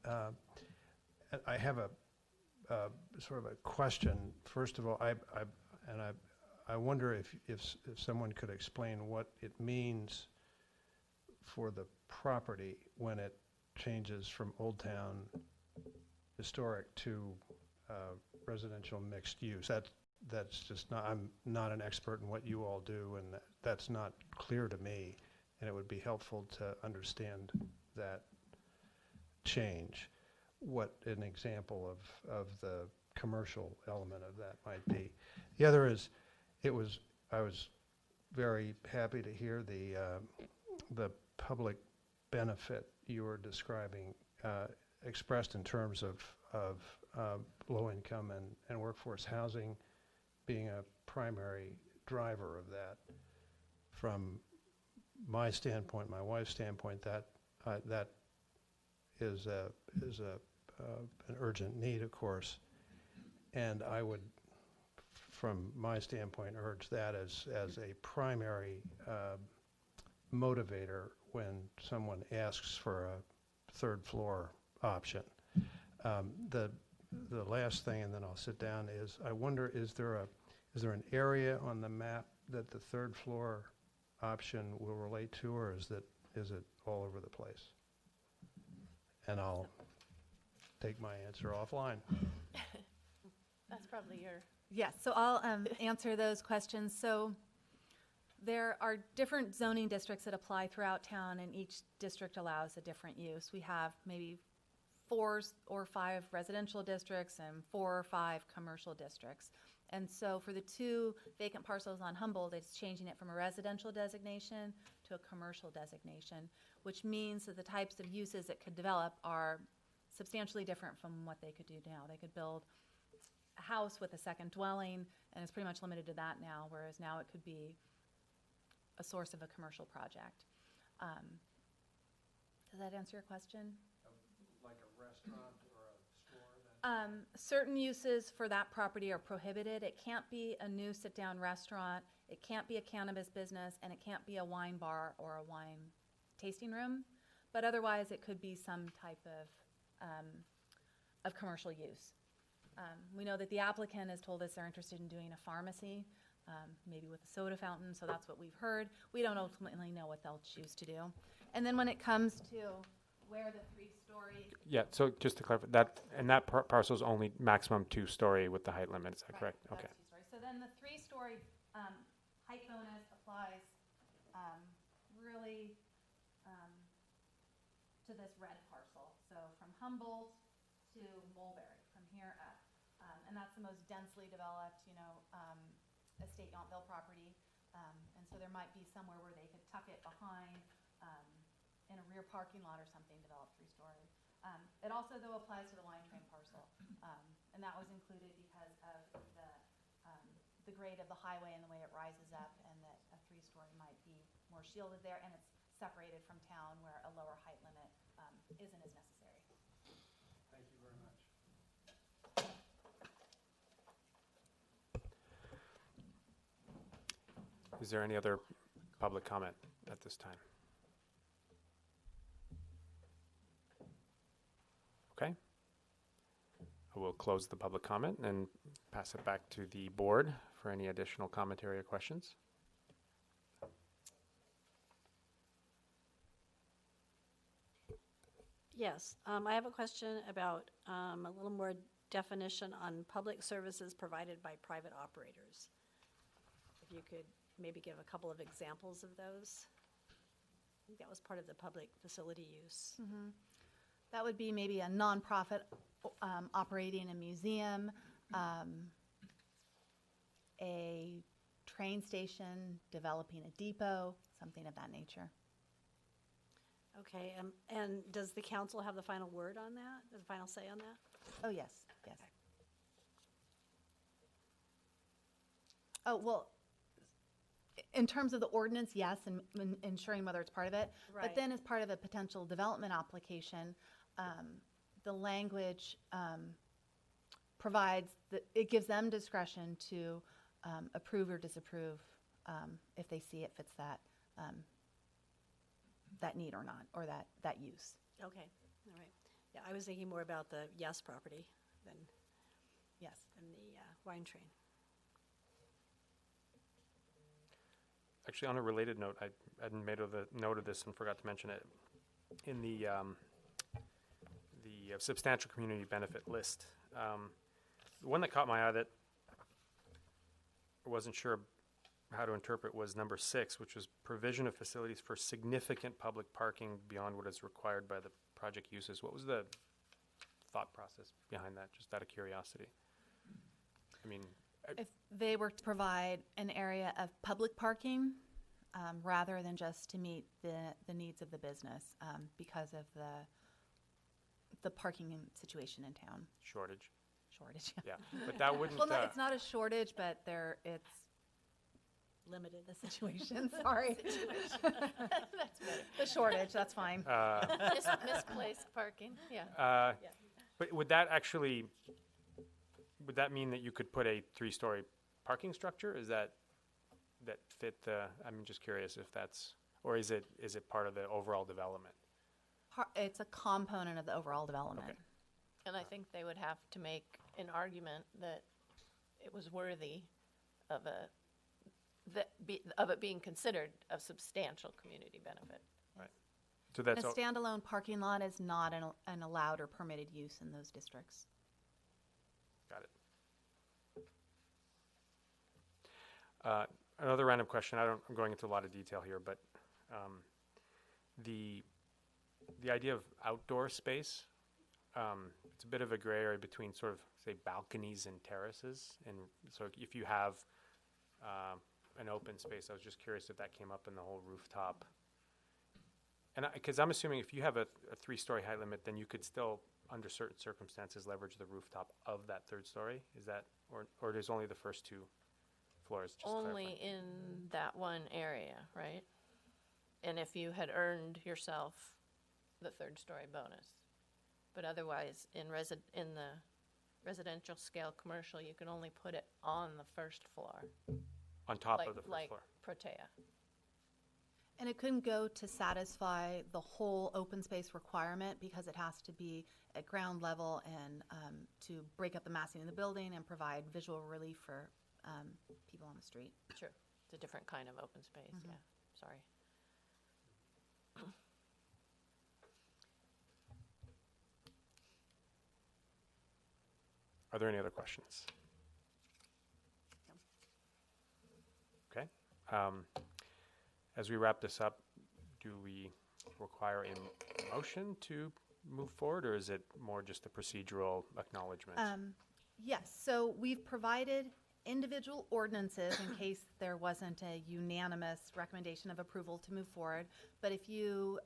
I have a sort of a question. First of all, I wonder if someone could explain what it means for the property when it changes from Old Town Historic to residential mixed use. That's just not, I'm not an expert in what you all do, and that's not clear to me, and it would be helpful to understand that change, what an example of the commercial element of that might be. The other is, I was very happy to hear the public benefit you were describing expressed in terms of low income and workforce housing being a primary driver of that. From my standpoint, my wife's standpoint, that is an urgent need, of course, and I would, from my standpoint, urge that as a primary motivator when someone asks for a third floor option. The last thing, and then I'll sit down, is I wonder, is there an area on the map that the third floor option will relate to, or is it all over the place? And I'll take my answer offline. That's probably your, Yes, so I'll answer those questions. So there are different zoning districts that apply throughout town, and each district allows a different use. We have maybe 4 or 5 residential districts and 4 or 5 commercial districts. And so for the 2 vacant parcels on Humboldt, it's changing it from a residential designation to a commercial designation, which means that the types of uses it could develop are substantially different from what they could do now. They could build a house with a second dwelling, and it's pretty much limited to that now, whereas now it could be a source of a commercial project. Does that answer your question? Like a restaurant or a store then? Certain uses for that property are prohibited. It can't be a new sit-down restaurant, it can't be a cannabis business, and it can't be a wine bar or a wine tasting room. But otherwise, it could be some type of commercial use. We know that the applicant has told us they're interested in doing a pharmacy, maybe with a soda fountain, so that's what we've heard. We don't ultimately know what they'll choose to do. And then when it comes to where the 3-story, Yeah, so just to clarify, that parcel is only maximum 2-story with the height limit, is that correct? That's Okay. 2 stories. So then the 3-story height bonus applies really to this red parcel. So from Humboldt to Mulberry, from here up. And that's the most densely developed, estate Yountville property. And so there might be somewhere where they could tuck it behind in a rear parking lot or something, develop 3-story. It also, though, applies to the wine train parcel. And that was included because of the grade of the highway and the way it rises up, and that a 3-story might be more shielded there, and it's separated from town where a lower height limit isn't as necessary. Thank you very much. Is there any other public comment at this time? Okay. I will close the public comment and pass it back to the board for any additional commentary or questions. Yes, I have a question about a little more definition on public services provided by private operators. If you could maybe give a couple of examples of those. I think that was part of the public facility use. That would be maybe a nonprofit operating a museum, a train station, developing a depot, something of that nature. Okay, and does the council have the final word on that, the final say on that? Oh, yes, yes. Oh, well, in terms of the ordinance, yes, and ensuring whether it's part of it. But Right. then as part of a potential development application, the language provides that it gives them discretion to approve or disapprove if they see it fits that that need or not, or that use. Okay, all right. Yeah, I was thinking more about the Yes property than Yes. the wine train. Actually, on a related note, I hadn't made a note of this and forgot to mention it. In the substantial community benefit list, The one that caught my eye that I wasn't sure how to interpret was number 6, which was provision of facilities for significant public parking beyond what is required by the project uses. What was the thought process behind that, just out of curiosity? I mean, If they were to provide an area of public parking, rather than just to meet the needs of the business, because of the parking situation in town. shortage. Shortage. Yeah, but that wouldn't. Well, no, it's not a shortage, but it's limited, the situation, sorry. That's better. The shortage, that's fine. Misplaced parking, yeah. But would that actually, would that mean that you could put a 3-story parking structure? Is that fit the, I'm just curious if that's, or is it part of the overall development? It's a component of the overall development. Okay. And I think they would have to make an argument that it was worthy of it being considered a substantial community benefit. So And that's, a standalone parking lot is not an allowed or permitted use in those districts. got it. Another random question, I'm going into a lot of detail here, but the idea of outdoor space, it's a bit of a gray area between sort of, say, balconies and terraces. And so if you have an open space, I was just curious if that came up in the whole rooftop. And because I'm assuming if you have a 3-story height limit, then you could still, under certain circumstances, leverage the rooftop of that 3rd story. Is that, or there's only the first 2 floors? Just Only clarifying. in that one area, right? And if you had earned yourself the 3rd story bonus. But otherwise, in the residential scale commercial, you can only put it on the 1st floor. On top of the 1st floor. Protea. And it couldn't go to satisfy the whole open space requirement because it has to be at ground level and to break up the massing of the building and provide visual relief for people on the street. Sure. It's a different kind of open space, yeah. Sorry. Are there any other questions? Okay. As we wrap this up, do we require a motion to move forward, or is it more just a procedural acknowledgement? Yes, so we've provided individual ordinances in case there wasn't a unanimous recommendation of approval to move forward. But if you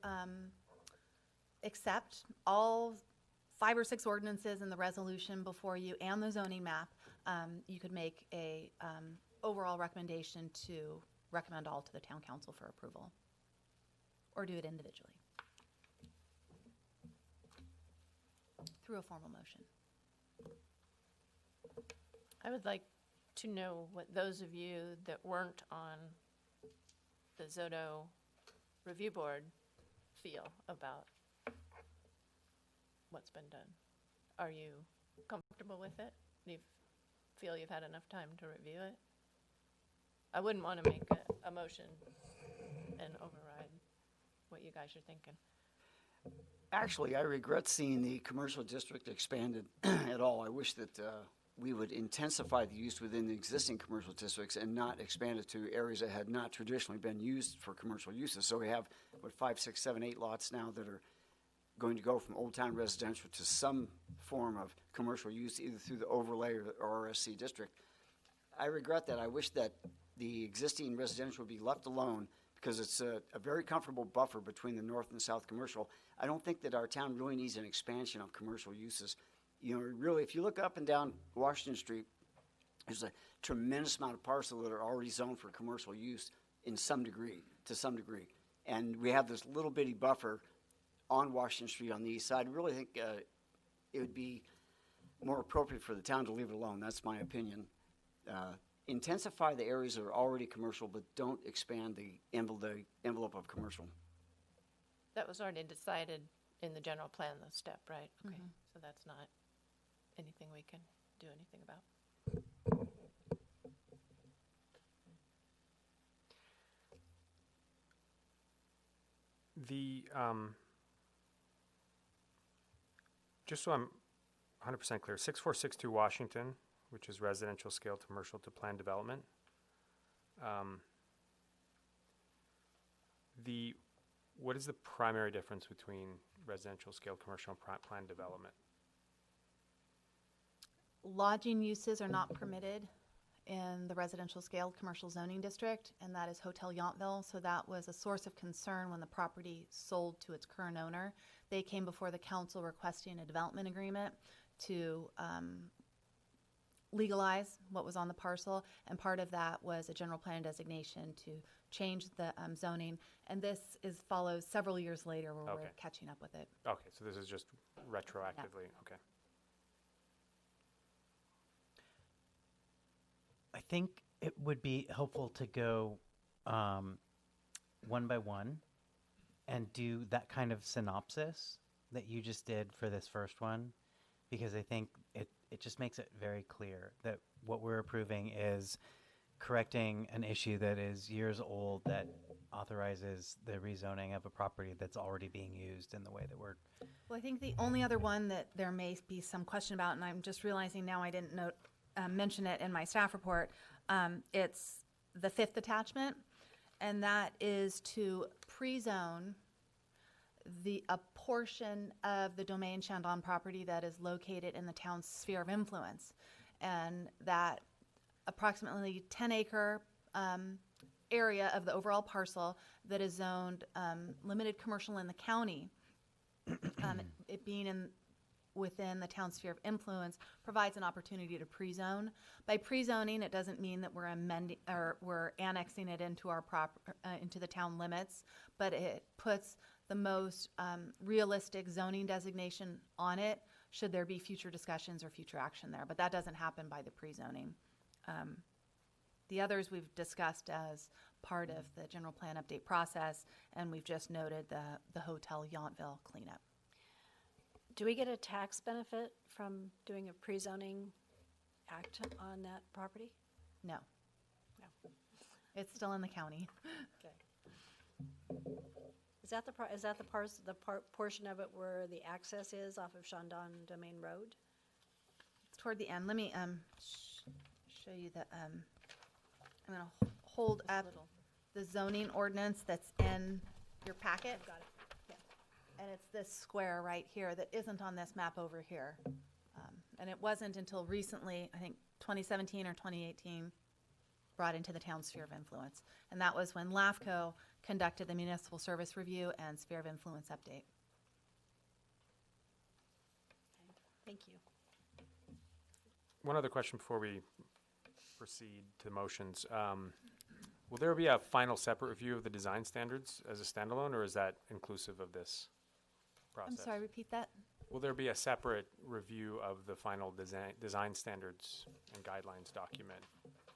accept all 5 or 6 ordinances in the resolution before you and the zoning map, you could make a overall recommendation to recommend all to the town council for approval, or do it individually through a formal motion. I would like to know what those of you that weren't on the Zoto Review Board feel about what's been done. Are you comfortable with it? Do you feel you've had enough time to review it? I wouldn't want to make a motion and override what you guys are thinking. Actually, I regret seeing the commercial district expanded at all. I wish that we would intensify the use within the existing commercial districts and not expand it to areas that had not traditionally been used for commercial uses. So we have, 5, 6, 7, 8 lots now that are going to go from Old Town residential to some form of commercial use, either through the overlay or the RSC district. I regret that. I wish that the existing residential would be left alone because it's a very comfortable buffer between the north and south commercial. I don't think that our town really needs an expansion of commercial uses. You know, really, if you look up and down Washington Street, there's a tremendous amount of parcel that are already zoned for commercial use to some degree. And we have this little bitty buffer on Washington Street on the east side. I really think it would be more appropriate for the town to leave it alone. That's my opinion. Intensify the areas that are already commercial, but don't expand the envelope of commercial. That was already decided in the general plan, the step, right? Okay, so that's not anything we can do anything about. The, just so I'm 100% clear, 6462 Washington which is residential scale to commercial to planned development. What is the primary difference between residential scale commercial and planned development? Lodging uses are not permitted in the residential scale commercial zoning district, and that is Hotel Yountville. So that was a source of concern when the property sold to its current owner. They came before the council requesting a development agreement to legalize what was on the parcel, and part of that was a general plan designation to change the zoning. And this follows several years later where Okay. we're catching up with it. Okay, so this is just retroactively, okay. I think it would be helpful to go one by one and do that kind of synopsis that you just did for this first one, because I think it just makes it very clear that what we're approving is correcting an issue that is years old that authorizes the rezoning of a property that's already being used in the way that we're. Well, I think the only other one that there may be some question about, and I'm just realizing now I didn't mention it in my staff report, it's the fifth attachment, and that is to pre-zone a portion of the Domaine Chandon property that is located in the town's sphere of influence. And that approximately 10-acre area of the overall parcel that is zoned limited commercial in the county, it being within the town sphere of influence, provides an opportunity to pre-zone. By pre-zoning, it doesn't mean that we're amending or we're annexing it into our into the town limits, but it puts the most realistic zoning designation on it should there be future discussions or future action there. But that doesn't happen by the pre-zoning. The others we've discussed as part of the general plan update process, and we've just noted the Hotel Yountville cleanup. Do we get a tax benefit from doing a pre-zoning act on that property? No, No. it's still in the county. Okay. Is that the portion of it where the access is off of Chandon Domain Road? It's toward the end. Let me show you the, I'm going to hold up the zoning ordinance that's in your packet. Got it. Yeah. And it's this square right here that isn't on this map over here. And it wasn't until recently, I think 2017 or 2018, brought into the town sphere of influence. And that was when LAFCO conducted the municipal service review and sphere of influence update. Thank you. One other question before we proceed to motions. Will there be a final separate review of the design standards as a standalone, or is that inclusive of this process? I'm sorry, repeat that? Will there be a separate review of the final design standards and guidelines document,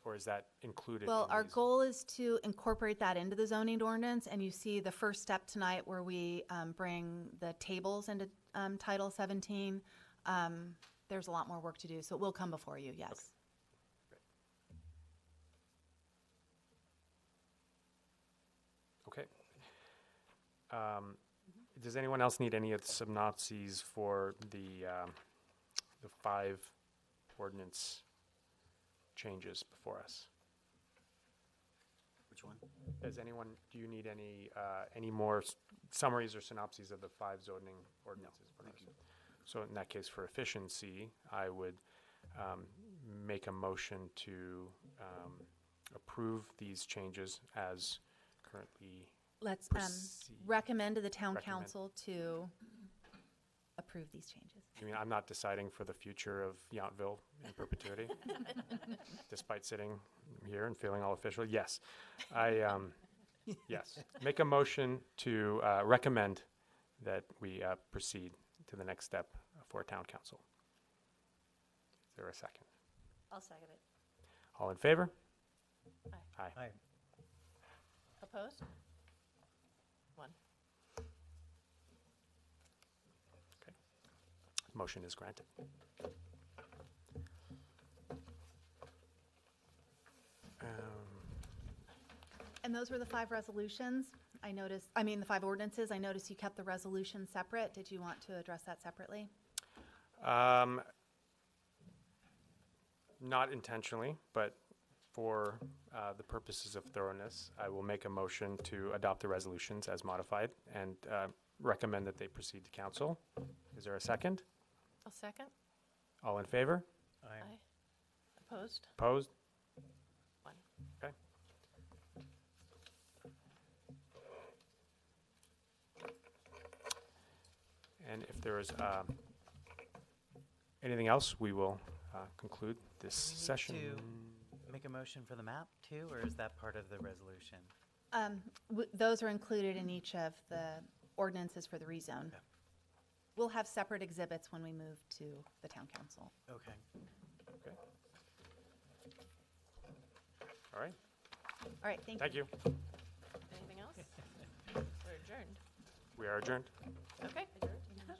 or is that included? Well, in our these? goal is to incorporate that into the zoning ordinance, and you see the first step tonight where we bring the tables into Title 17. There's a lot more work to do, so it will come before you, yes. Okay. Does anyone else need any of the synopses for the 5 ordinance changes before us? Which one? Do you need any more summaries or synopses of the 5 zoning ordinances? thank you. So in that case, for efficiency, I would make a motion to approve these changes as currently. Let's Proceed. recommend to the town Recommend. council to approve these changes. I mean, I'm not deciding for the future of Yountville in perpetuity, despite sitting here and feeling all official. Yes, yes. Make a motion to recommend that we proceed to the next step for town council. Is there a second? I'll second it. All in favor? Aye. Aye. Opposed? 1. Motion is granted. And those were the 5 resolutions. the 5 ordinances. I noticed you kept the resolution separate. Did you want to address that separately? not intentionally, but for the purposes of thoroughness, I will make a motion to adopt the resolutions as modified and recommend that they proceed to council. Is there a second? I'll second. All in favor? Aye. Opposed? Opposed? One. Okay. And if there is anything else, we will conclude this Do we need session. to make a motion for the map too, or is that part of the resolution? Those are included in each of the ordinances for the rezone. Okay. We'll have separate exhibits when we move to the town council. Okay. Okay. All right. All right, thank you. Thank you. Anything else? We're adjourned. We are adjourned. Okay.